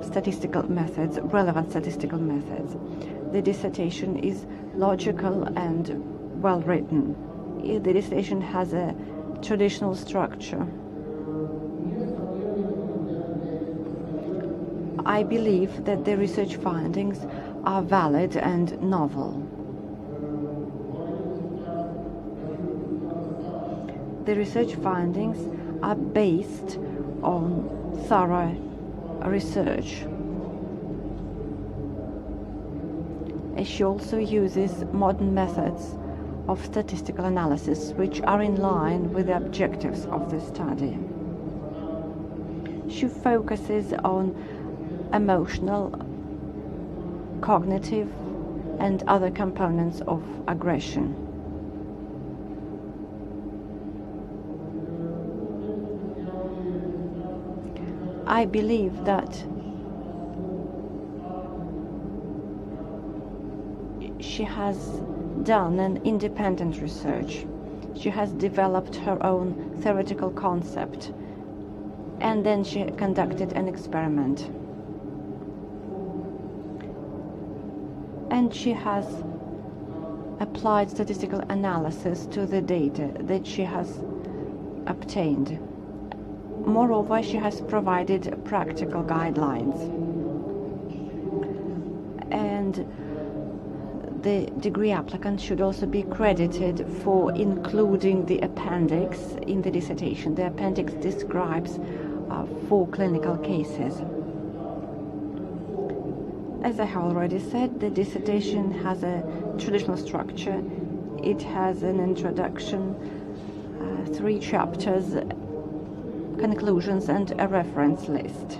statistical methods, relevant statistical methods. The dissertation is logical and well written. The dissertation has a traditional structure. I believe that the research findings are valid and novel. The research findings are based on thorough research. She also uses modern methods of statistical analysis which are in line with the objectives of the study. She focuses on emotional, cognitive, and other components of aggression. I believe that she has done an independent research. She has developed her own theoretical concept, and then she conducted an experiment. And she has applied statistical analysis to the data that she has obtained. Moreover, she has provided practical guidelines. And the degree applicant should also be credited for including the appendix in the dissertation. The appendix describes 4 clinical cases. As I have already said, the dissertation has a traditional structure. It has an introduction, 3 chapters, conclusions, and a reference list.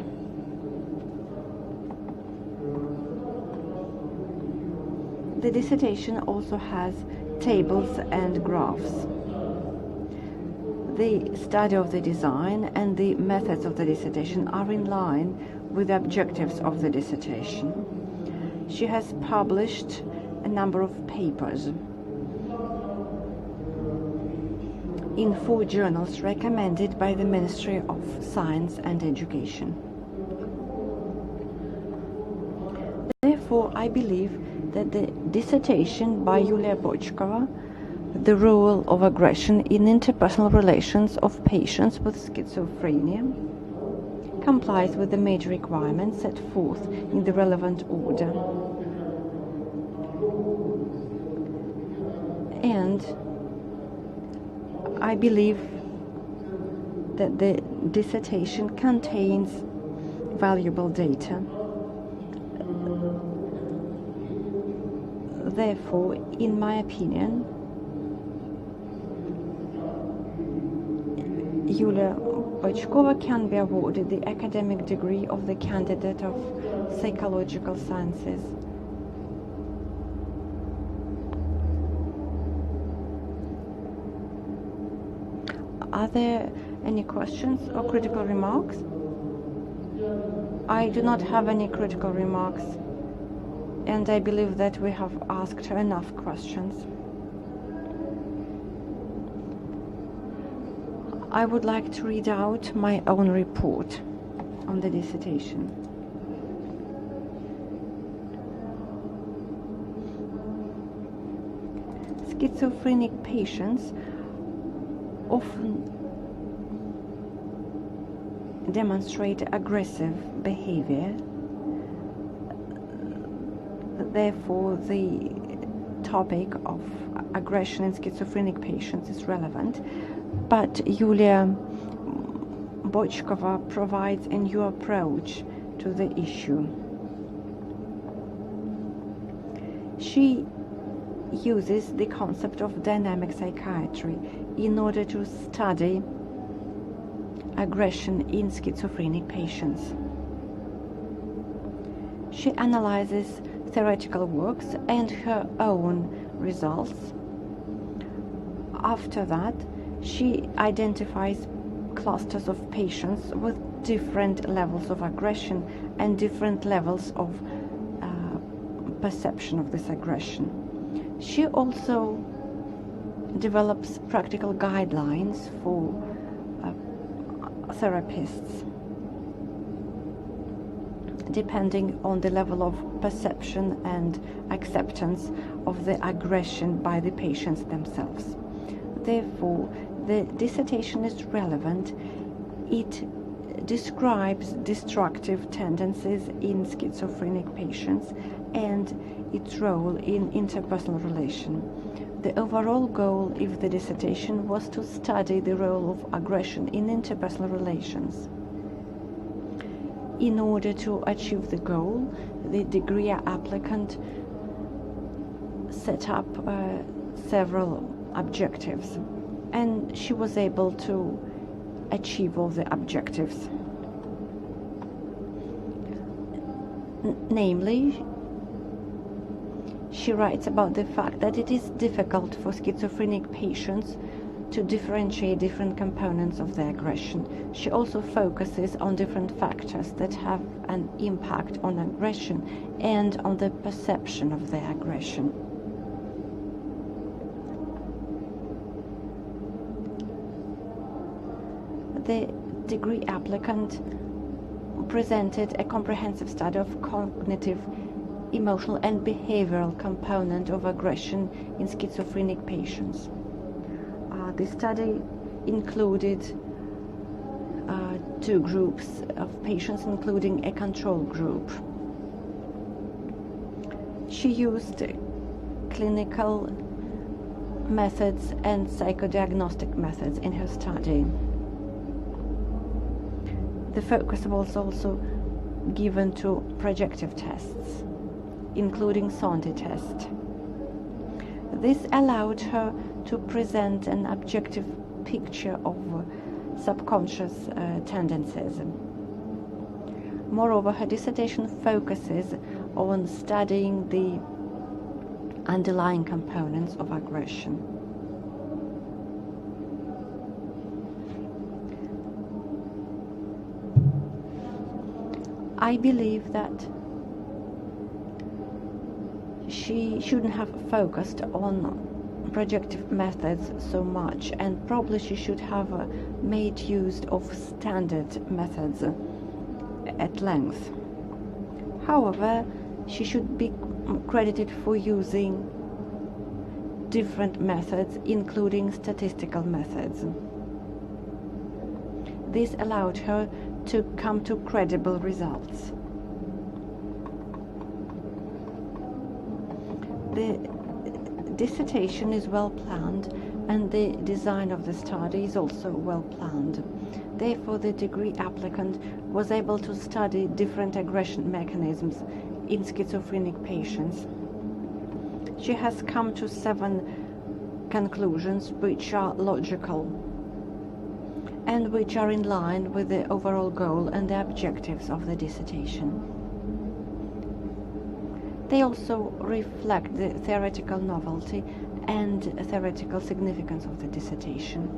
The dissertation also has tables and graphs. The study of the design and the methods of the dissertation are in line with the objectives of the dissertation. She has published a number of papers in 4 journals recommended by the Ministry of Science and Education. Therefore, I believe that the dissertation by Yulia Bochkova, The Role of Aggression in Interpersonal Relations of Patients with Schizophrenia, complies with the major requirements set forth in the relevant order. And I believe that the dissertation contains valuable data. Therefore, in my opinion, Yulia Bochkova can be awarded the academic degree of the candidate of psychological sciences. Are there any questions or critical remarks? I do not have any critical remarks, and I believe that we have asked her enough questions. I would like to read out my own report on the dissertation. Schizophrenic patients often demonstrate aggressive behavior. Therefore, the topic of aggression in schizophrenic patients is relevant, but Yulia Bochkova provides a new approach to the issue. She uses the concept of dynamic psychiatry in order to study aggression in schizophrenic patients. She analyzes theoretical works and her own results. After that, she identifies clusters of patients with different levels of aggression and different levels of perception of this aggression. She also develops practical guidelines for therapists, depending on the level of perception and acceptance of the aggression by the patients themselves. Therefore, the dissertation is relevant. It describes destructive tendencies in schizophrenic patients and its role in interpersonal relation. The overall goal of the dissertation was to study the role of aggression in interpersonal relations. In order to achieve the goal, the degree applicant set up several objectives, and she was able to achieve all the objectives. Namely, she writes about the fact that it is difficult for schizophrenic patients to differentiate different components of the aggression. She also focuses on different factors that have an impact on aggression and on the perception of the aggression. The degree applicant presented a comprehensive study of cognitive, emotional and behavioral component of aggression in schizophrenic patients. The study included two groups of patients, including a control group. She used clinical methods and psychodiagnostic methods in her study. The focus was also given to projective tests, including Sonde test. This allowed her to present an objective picture of subconscious tendencies. Moreover, her dissertation focuses on studying the underlying components of aggression. I believe that she shouldn't have focused on projective methods so much, and probably she should have made use of standard methods at length. However, she should be credited for using different methods, including statistical methods. This allowed her to come to credible results. The dissertation is well planned, and the design of the study is also well planned. Therefore, the degree applicant was able to study different aggression mechanisms in schizophrenic patients. She has come to 7 conclusions which are logical and which are in line with the overall goal and the objectives of the dissertation. They also reflect the theoretical novelty and theoretical significance of the dissertation.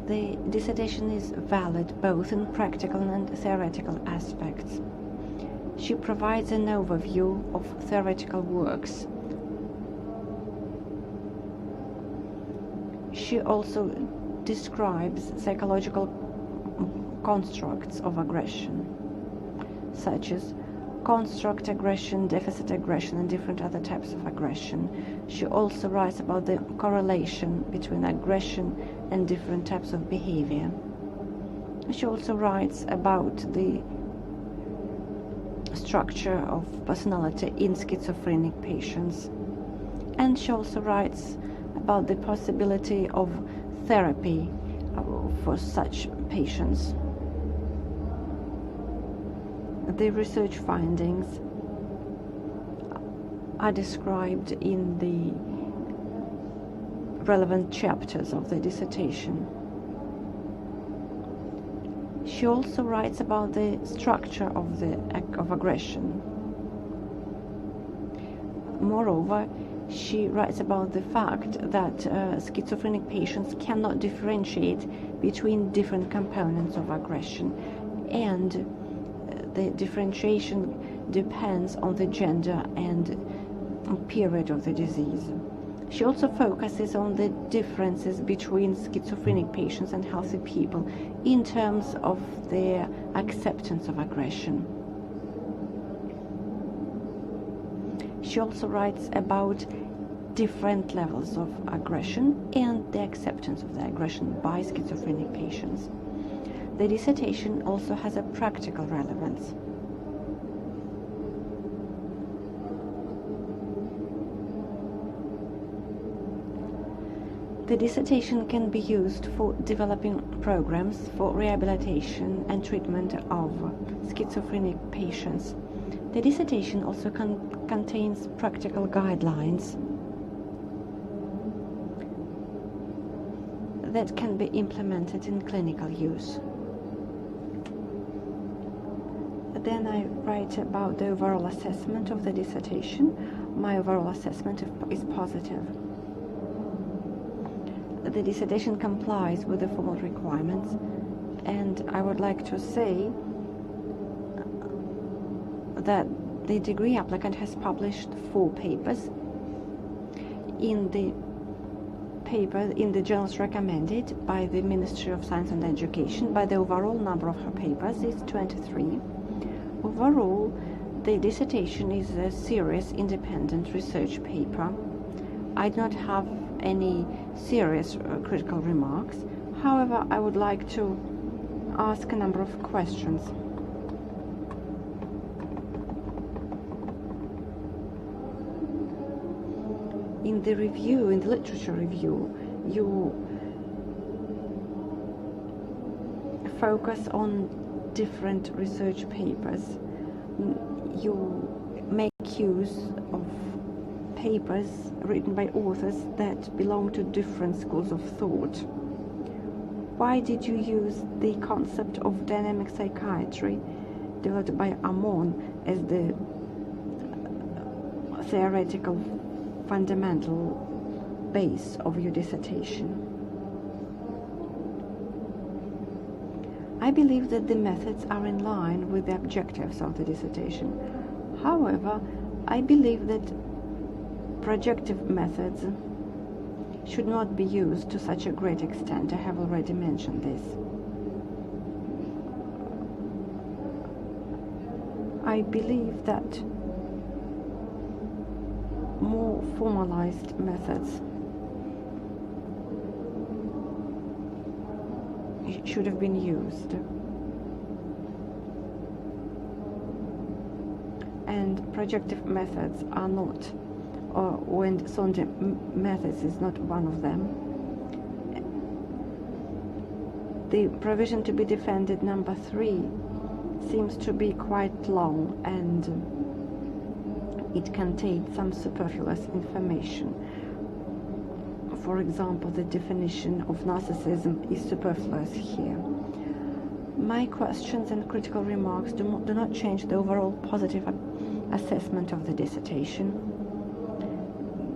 The dissertation is valid both in practical and theoretical aspects. She provides an overview of theoretical works. She also describes psychological constructs of aggression, such as construct aggression, deficit aggression, and different other types of aggression. She also writes about the correlation between aggression and different types of behavior. She also writes about the structure of personality in schizophrenic patients. And she also writes about the possibility of therapy for such patients. The research findings are described in the relevant chapters of the dissertation. She also writes about the structure of aggression. Moreover, she writes about the fact that schizophrenic patients cannot differentiate between different components of aggression, and the differentiation depends on the gender and period of the disease. She also focuses on the differences between schizophrenic patients and healthy people in terms of their acceptance of aggression. She also writes about different levels of aggression and the acceptance of the aggression by schizophrenic patients. The dissertation also has a practical relevance. The dissertation can be used for developing programs for rehabilitation and treatment of schizophrenic patients. The dissertation also contains practical guidelines that can be implemented in clinical use. Then I write about the overall assessment of the dissertation. My overall assessment is positive. The dissertation complies with the formal requirements, and I would like to say that the degree applicant has published 4 papers in the journals recommended by the Ministry of Science and Education. By the overall number of her papers is 23. Overall, the dissertation is a serious independent research paper. I do not have any serious critical remarks. However, I would like to ask a number of questions. In the review, in the literature review, you focus on different research papers. You make use of papers written by authors that belong to different schools of thought. Why did you use the concept of dynamic psychiatry developed by Amon as the theoretical fundamental base of your dissertation? I believe that the methods are in line with the objectives of the dissertation. However, I believe that projective methods should not be used to such a great extent. I have already mentioned this. I believe that more formalized methods should have been used. And projective methods are not, when Sonja methods is not one of them. The provision to be defended number 3 seems to be quite long, and it contains some superfluous information. For example, the definition of narcissism is superfluous here. My questions and critical remarks do not change the overall positive assessment of the dissertation.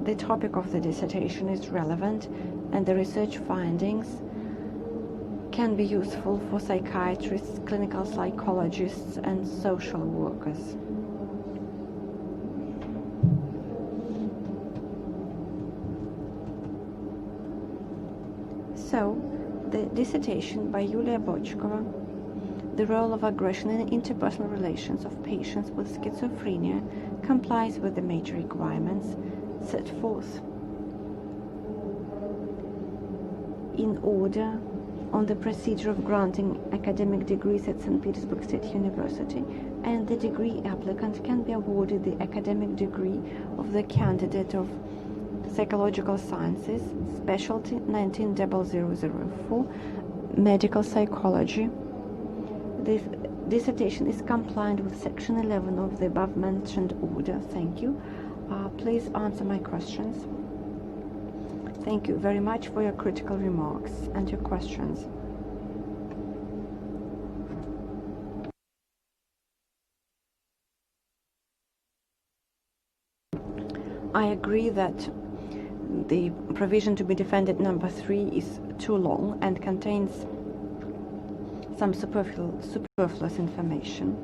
The topic of the dissertation is relevant, and the research findings can be useful for psychiatrists, clinical psychologists, and social workers. So, the dissertation by Yulia Bochkova, The Role of Aggression in Interpersonal Relations of Patients with Schizophrenia, complies with the major requirements set forth in order on the procedure of granting academic degrees at St. Petersburg State University, and the degree applicant can be awarded the academic degree of the candidate of Psychological Sciences, Specialty 190004, Medical Psychology. This dissertation is compliant with Section 11 of the above-mentioned order. Thank you. Please answer my questions. Thank you very much for your critical remarks and your questions. I agree that the provision to be defended number 3 is too long and contains some superfluous information.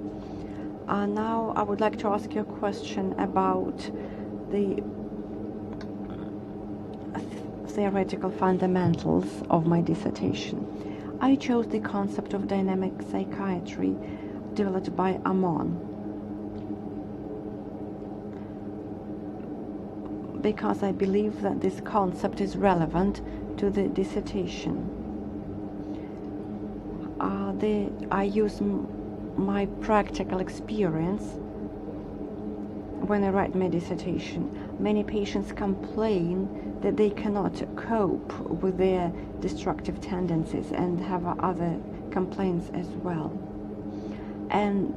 Now I would like to ask you a question about the theoretical fundamentals of my dissertation. I chose the concept of dynamic psychiatry developed by Amon because I believe that this concept is relevant to the dissertation. I use my practical experience when I write my dissertation, many patients complain that they cannot cope with their destructive tendencies and have other complaints as well. And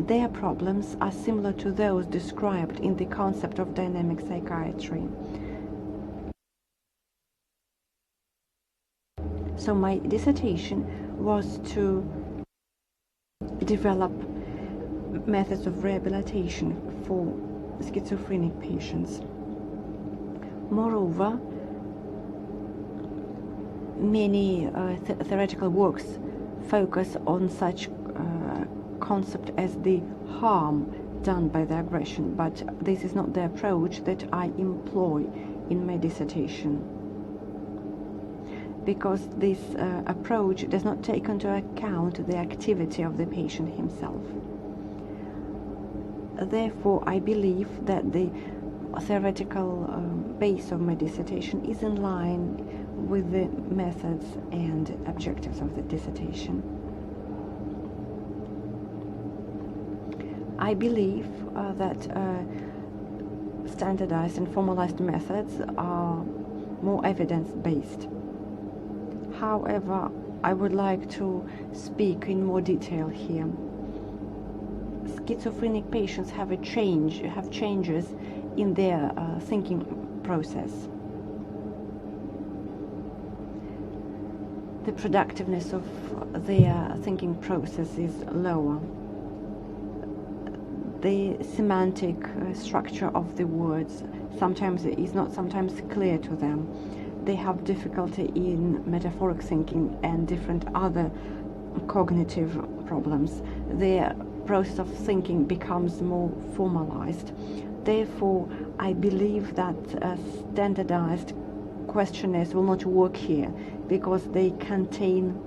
their problems are similar to those described in the concept of dynamic psychiatry. So my dissertation was to develop methods of rehabilitation for schizophrenic patients. Moreover, many theoretical works focus on such concept as the harm done by the aggression, but this is not the approach that I employ in my dissertation, because this approach does not take into account the activity of the patient himself. Therefore, I believe that the theoretical base of my dissertation is in line with the methods and objectives of the dissertation. I believe that standardized and formalized methods are more evidence-based. However, I would like to speak in more detail here. Schizophrenic patients have changes in their thinking process. The productiveness of their thinking process is lower. The semantic structure of the words is not sometimes clear to them. They have difficulty in metaphoric thinking and different other cognitive problems. Their process of thinking becomes more formalized. Therefore, I believe that standardized questionnaires will not work here because they contain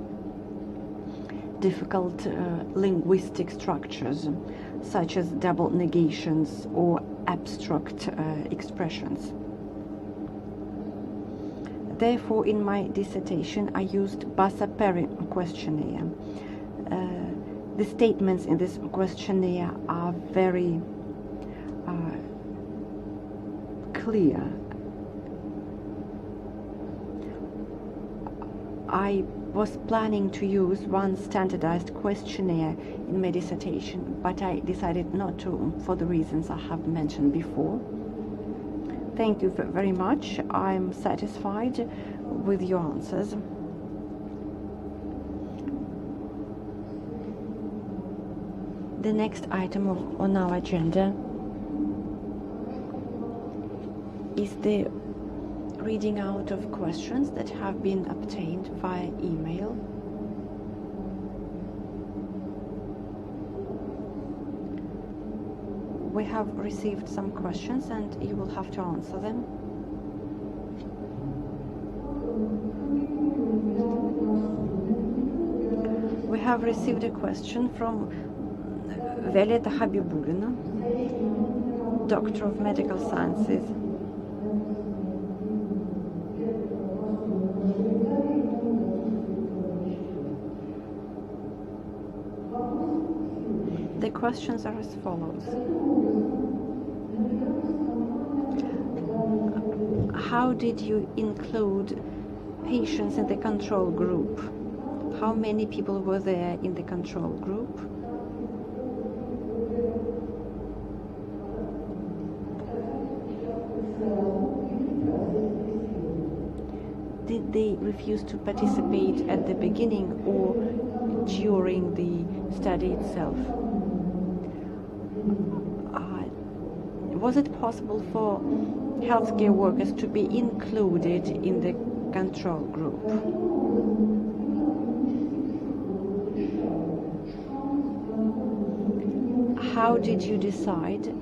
difficult linguistic structures, such as double negations or abstract expressions. Therefore, in my dissertation, I used Bassa-Perry questionnaire. The statements in this questionnaire are very clear. I was planning to use one standardized questionnaire in my dissertation, but I decided not to for the reasons I have mentioned before. Thank you very much. I'm satisfied with your answers. The next item on our agenda is the reading out of questions that have been obtained via email. We have received some questions and you will have to answer them. We have received a question from Violeta Habibulina, Doctor of Medical Sciences. The questions are as follows. How did you include patients in the control group? How many people were there in the control group? Did they refuse to participate at the beginning or during the study itself? Was it possible for healthcare workers to be included in the control group? How did you decide,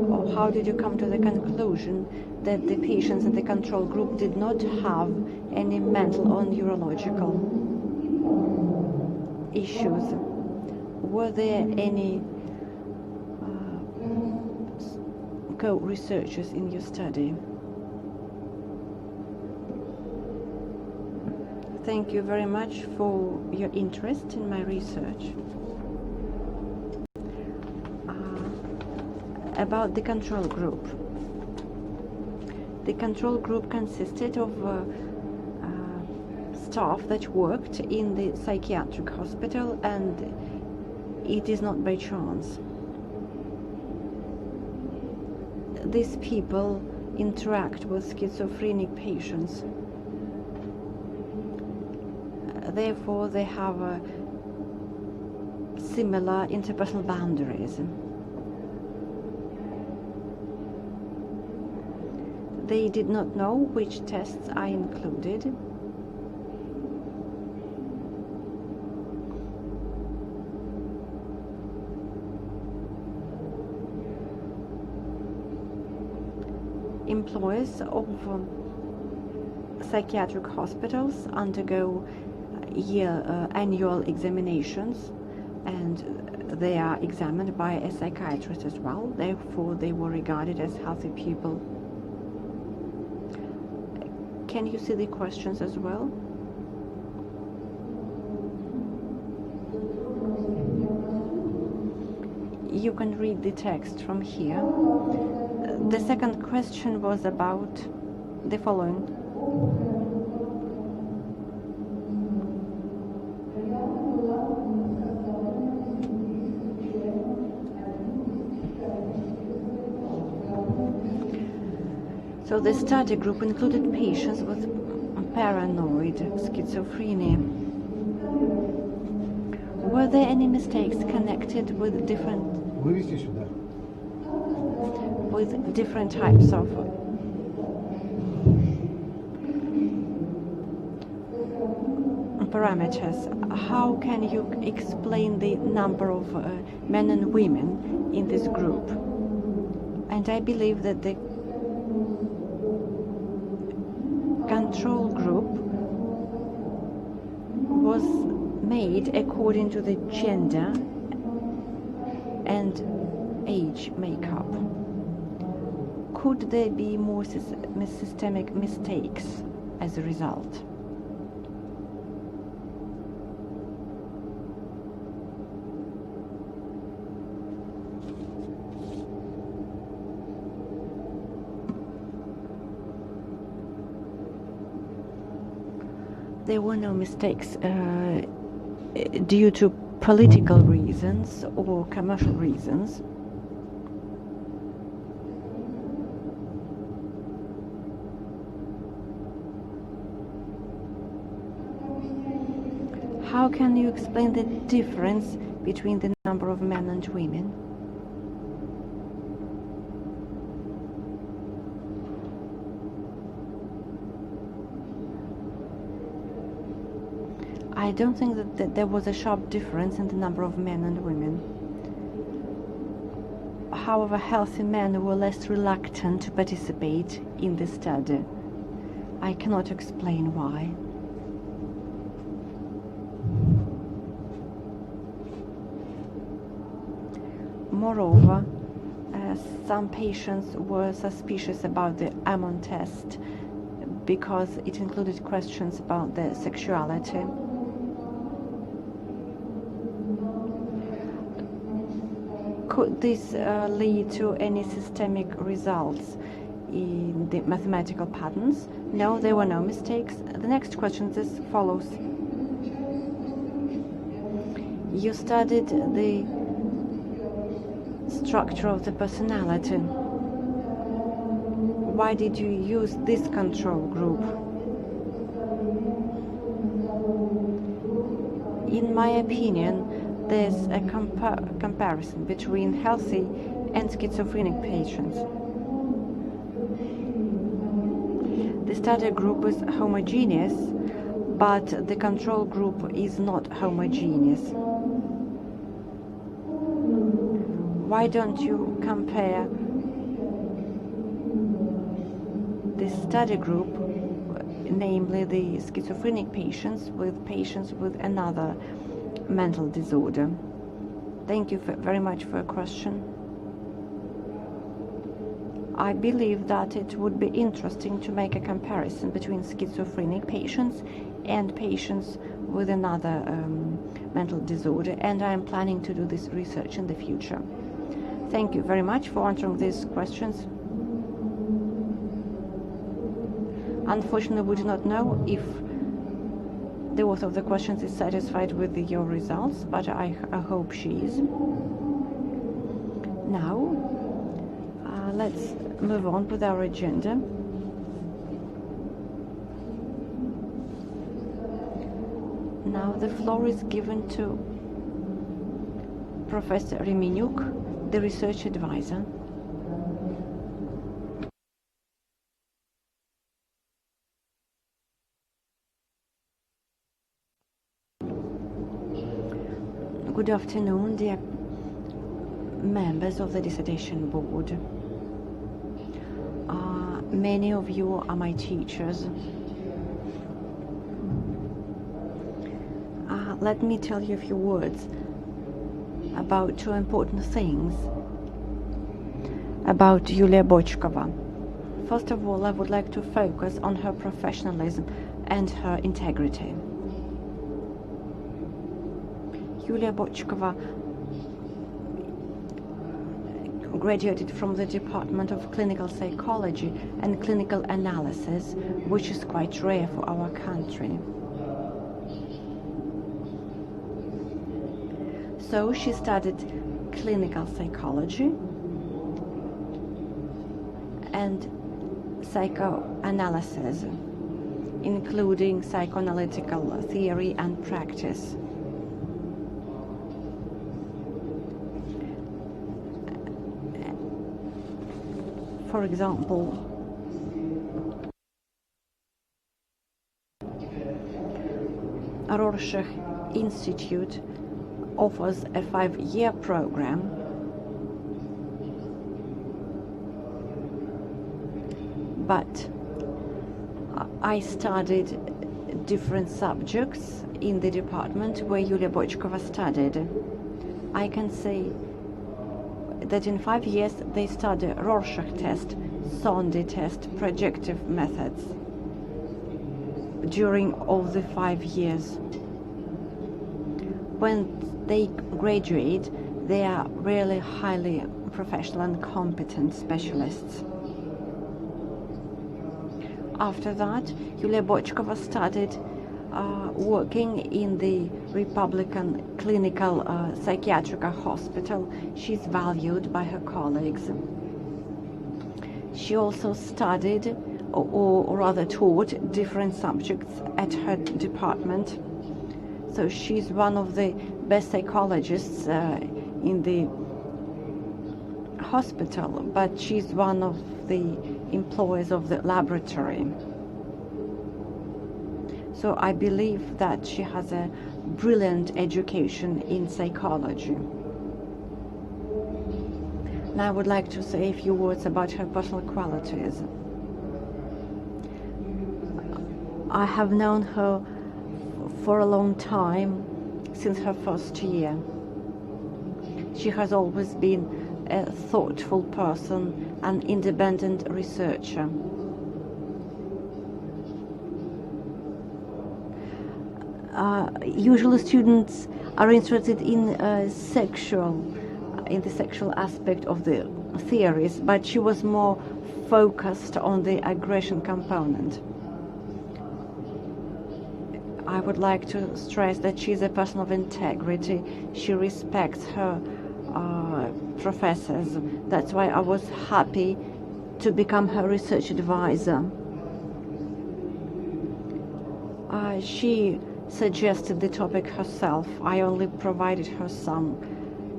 or how did you come to the conclusion that the patients in the control group did not have any mental or neurological issues? Were there any co-researchers in your study? Thank you very much for your interest in my research. About the control group. The control group consisted of staff that worked in the psychiatric hospital, and it is not by chance. These people interact with schizophrenic patients. Therefore, they have similar interpersonal boundaries. They did not know which tests are included. Employees of psychiatric hospitals undergo annual examinations, and they are examined by a psychiatrist as well. Therefore, they were regarded as healthy people. Can you see the questions as well? You can read the text from here. The second question was about the following. So the study group included patients with paranoid schizophrenia. Were there any mistakes connected with different types of parameters? How can you explain the number of men and women in this group? And I believe that the control group was made according to the gender and age makeup. Could there be more systemic mistakes as a result? There were no mistakes due to political reasons or commercial reasons. How can you explain the difference between the number of men and women? I don't think that there was a sharp difference in the number of men and women. However, healthy men were less reluctant to participate in the study. I cannot explain why. Moreover, some patients were suspicious about the Ammon test because it included questions about their sexuality. Could this lead to any systemic results in the mathematical patterns? No, there were no mistakes. The next question is as follows. You studied the structure of the personality. Why did you use this control group? In my opinion, there's a comparison between healthy and schizophrenic patients. The study group is homogeneous, but the control group is not homogeneous. Why don't you compare the study group, namely the schizophrenic patients, with patients with another mental disorder? Thank you very much for your question. I believe that it would be interesting to make a comparison between schizophrenic patients and patients with another mental disorder, and I am planning to do this research in the future. Thank you very much for answering these questions. Unfortunately, we do not know if the author of the questions is satisfied with your results, but I hope she is. Now, let's move on with our agenda. Now the floor is given to Professor Remenyuk, the research advisor. Good afternoon, dear members of the Dissertation Board. Many of you are my teachers. Let me tell you a few words about two important things about Yulia Bochkova. First of all, I would like to focus on her professionalism and her integrity. Yulia Bochkova graduated from the Department of Clinical Psychology and Clinical Analysis, which is quite rare for our country. So she studied clinical psychology and psychoanalysis, including psychoanalytical theory and practice. For example, Rorschach Institute offers a 5-year program but I studied different subjects in the department where Yulia Bochkova studied. I can say that in 5 years they study Rorschach test, Sonde test, projective methods during all the 5 years. When they graduate, they are really highly professional and competent specialists. After that, Yulia Bochkova started working in the Republican Clinical Psychiatric Hospital. She's valued by her colleagues. She also studied, or rather taught, different subjects at her department. So she's one of the best psychologists in the hospital, but she's one of the employees of the laboratory. So I believe that she has a brilliant education in psychology. Now I would like to say a few words about her personal qualities. I have known her for a long time, since her first year. She has always been a thoughtful person, an independent researcher. Usually students are interested in the sexual aspect of the theories, but she was more focused on the aggression component. I would like to stress that she is a person of integrity. She respects her professors. That's why I was happy to become her research advisor. She suggested the topic herself. I only provided her some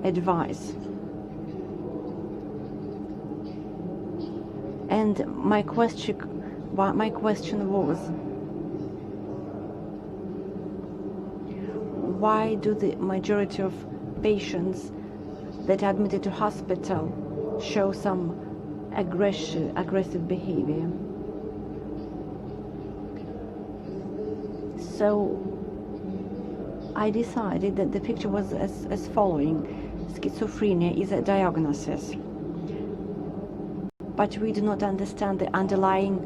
advice. And my question was, why do the majority of patients that are admitted to hospital show some aggressive behavior? So I decided that the picture was as following. Schizophrenia is a diagnosis, but we do not understand the underlying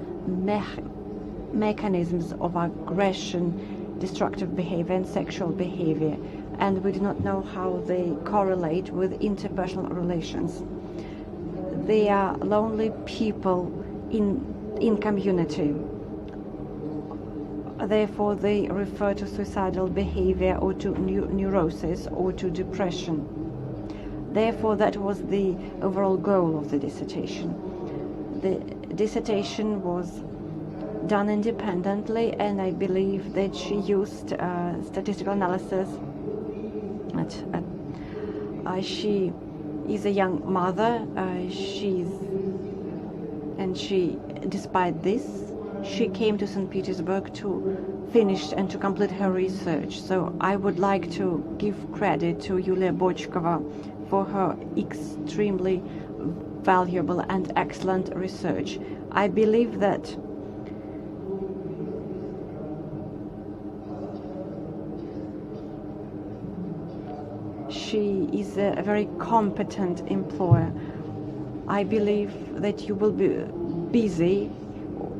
mechanisms of aggression, destructive behavior and sexual behavior. and we do not know how they correlate with interpersonal relations. They are lonely people in community. Therefore, they refer to suicidal behavior or to neurosis or to depression. Therefore, that was the overall goal of the dissertation. The dissertation was done independently, and I believe that she used statistical analysis. She is a young mother. Despite this, she came to St. Petersburg to finish and to complete her research. So I would like to give credit to Yulia Bochkova for her extremely valuable and excellent research. I believe that she is a very competent employer. I believe that you will be busy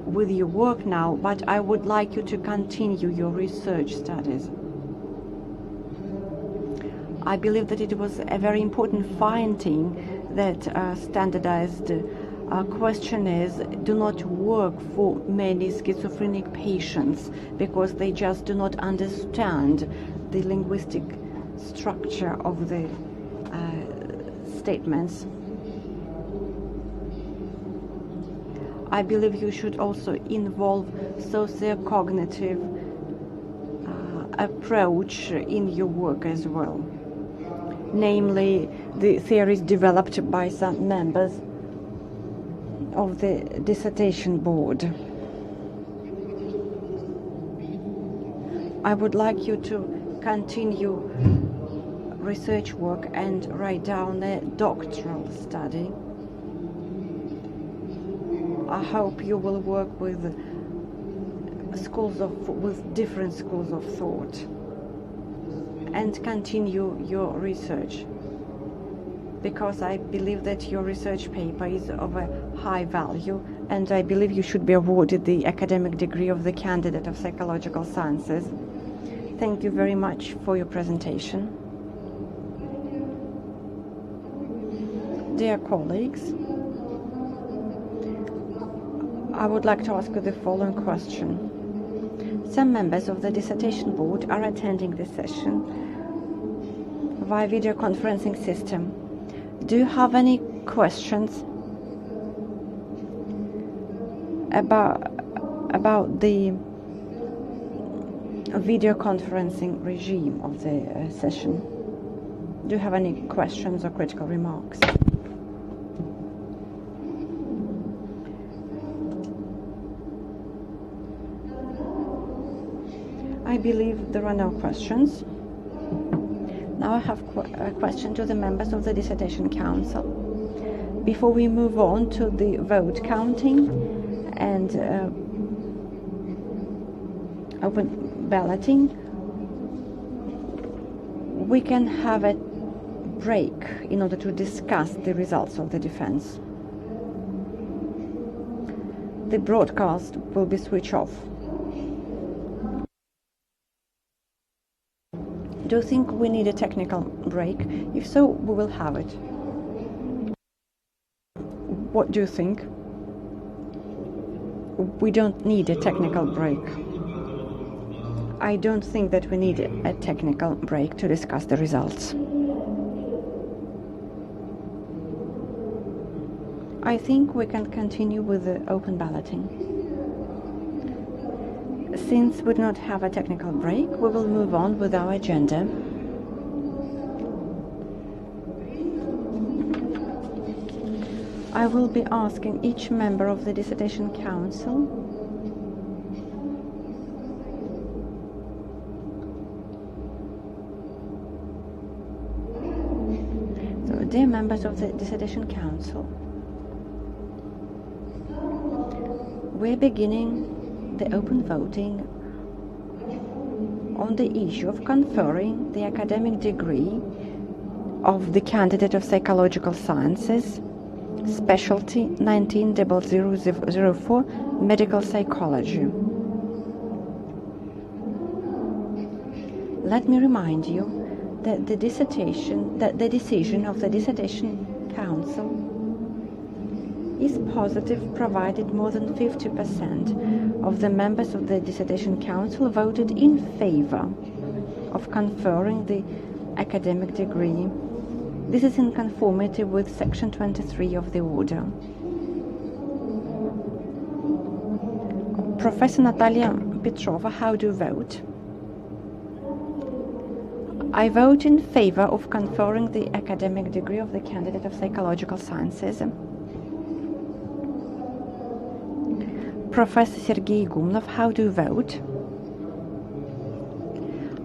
with your work now, but I would like you to continue your research studies. I believe that it was a very important finding that standardized questionnaires do not work for many schizophrenic patients because they just do not understand the linguistic structure of the statements. I believe you should also involve socio-cognitive approach in your work as well. Namely, the theories developed by some members of the dissertation board. I would like you to continue research work and write down a doctoral study. I hope you will work with different schools of thought and continue your research, because I believe that your research paper is of a high value, and I believe you should be awarded the academic degree of the candidate of psychological sciences. Thank you very much for your presentation. Dear colleagues, I would like to ask you the following question. Some members of the dissertation board are attending this session via video conferencing system. Do you have any questions about the video conferencing regime of the session? Do you have any questions or critical remarks? I believe there are no questions. Now I have a question to the members of the Dissertation Council. Before we move on to the vote counting and open balloting, we can have a break in order to discuss the results of the defense. The broadcast will be switched off. Do you think we need a technical break? If so, we will have it. What do you think? We don't need a technical break. I don't think that we need a technical break to discuss the results. I think we can continue with the open balloting. Since we do not have a technical break, we will move on with our agenda. I will be asking each member of the Dissertation Council dear members of the Dissertation Council, we're beginning the open voting on the issue of conferring the academic degree of the candidate of psychological sciences, specialty 190004, medical psychology. Let me remind you that the decision of the Dissertation Council is positive, provided more than 50% of the members of the Dissertation Council voted in favor of conferring the academic degree. This is in conformity with Section 23 of the Order. Professor Natalia Petrova, how do you vote? I vote in favor of conferring the academic degree of the candidate of psychological sciences. Professor Sergei Gumnov, how do you vote?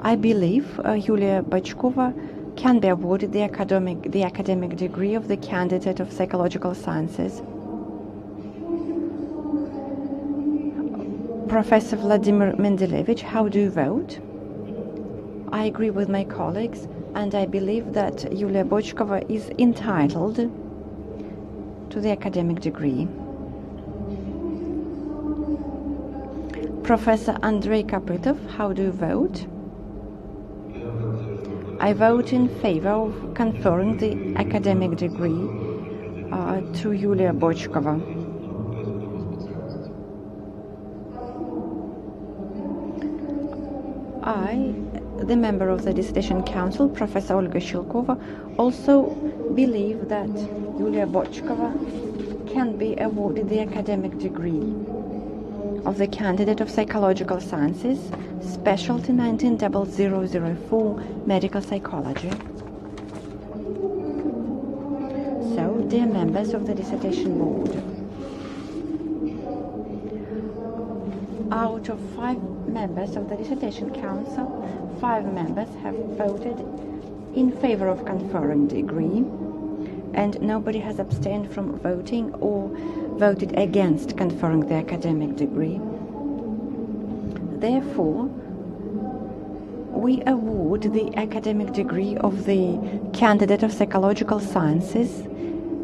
I believe Yulia Bochkova can be awarded the academic degree of the candidate of psychological sciences. Professor Vladimir Mendelevich, how do you vote? I agree with my colleagues, and I believe that Yulia Bochkova is entitled to the academic degree. Professor Andrei Kaputov, how do you vote? I vote in favor of conferring the academic degree to Yulia Bochkova. I, the member of the Dissertation Council, Professor Olga Shilkova, also believe that Yulia Bochkova can be awarded the academic degree of the candidate of psychological sciences, specialty 190004, medical psychology. So, dear members of the Dissertation Board, out of 5 members of the Dissertation Council, 5 members have voted in favor of conferring degree, and nobody has abstained from voting or voted against conferring the academic degree. Therefore, we award the academic degree of the candidate of psychological sciences,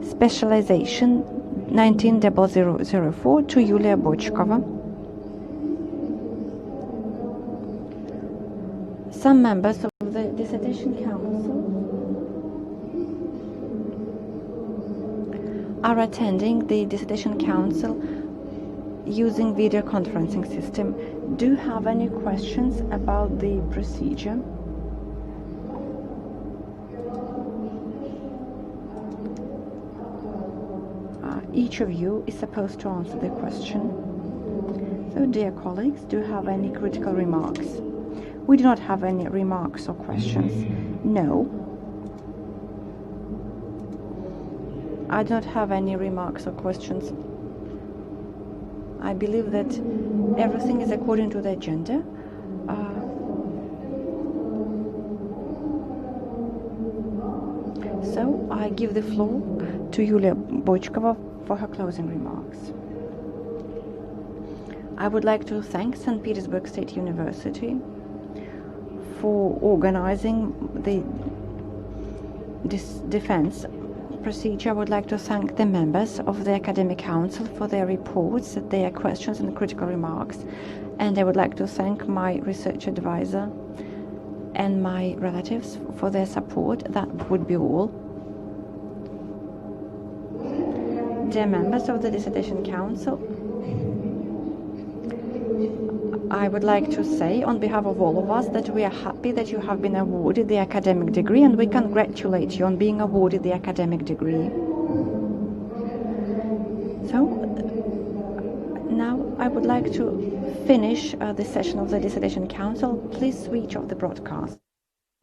specialization 190004, to Yulia Bochkova. Some members of the Dissertation Council are attending the Dissertation Council using video conferencing system. Do you have any questions about the procedure? Each of you is supposed to answer the question. So, dear colleagues, do you have any critical remarks? We do not have any remarks or questions. No. I do not have any remarks or questions. I believe that everything is according to the agenda. So I give the floor to Yulia Bochkova for her closing remarks. I would like to thank St. Petersburg State University for organizing this defense procedure. I would like to thank the members of the Academic Council for their reports, their questions and critical remarks, and I would like to thank my research advisor and my relatives for their support. That would be all. Dear members of the Dissertation Council, I would like to say on behalf of all of us that we are happy that you have been awarded the academic degree, and we congratulate you on being awarded the academic degree. So now I would like to finish the session of the Dissertation Council. Please switch off the broadcast.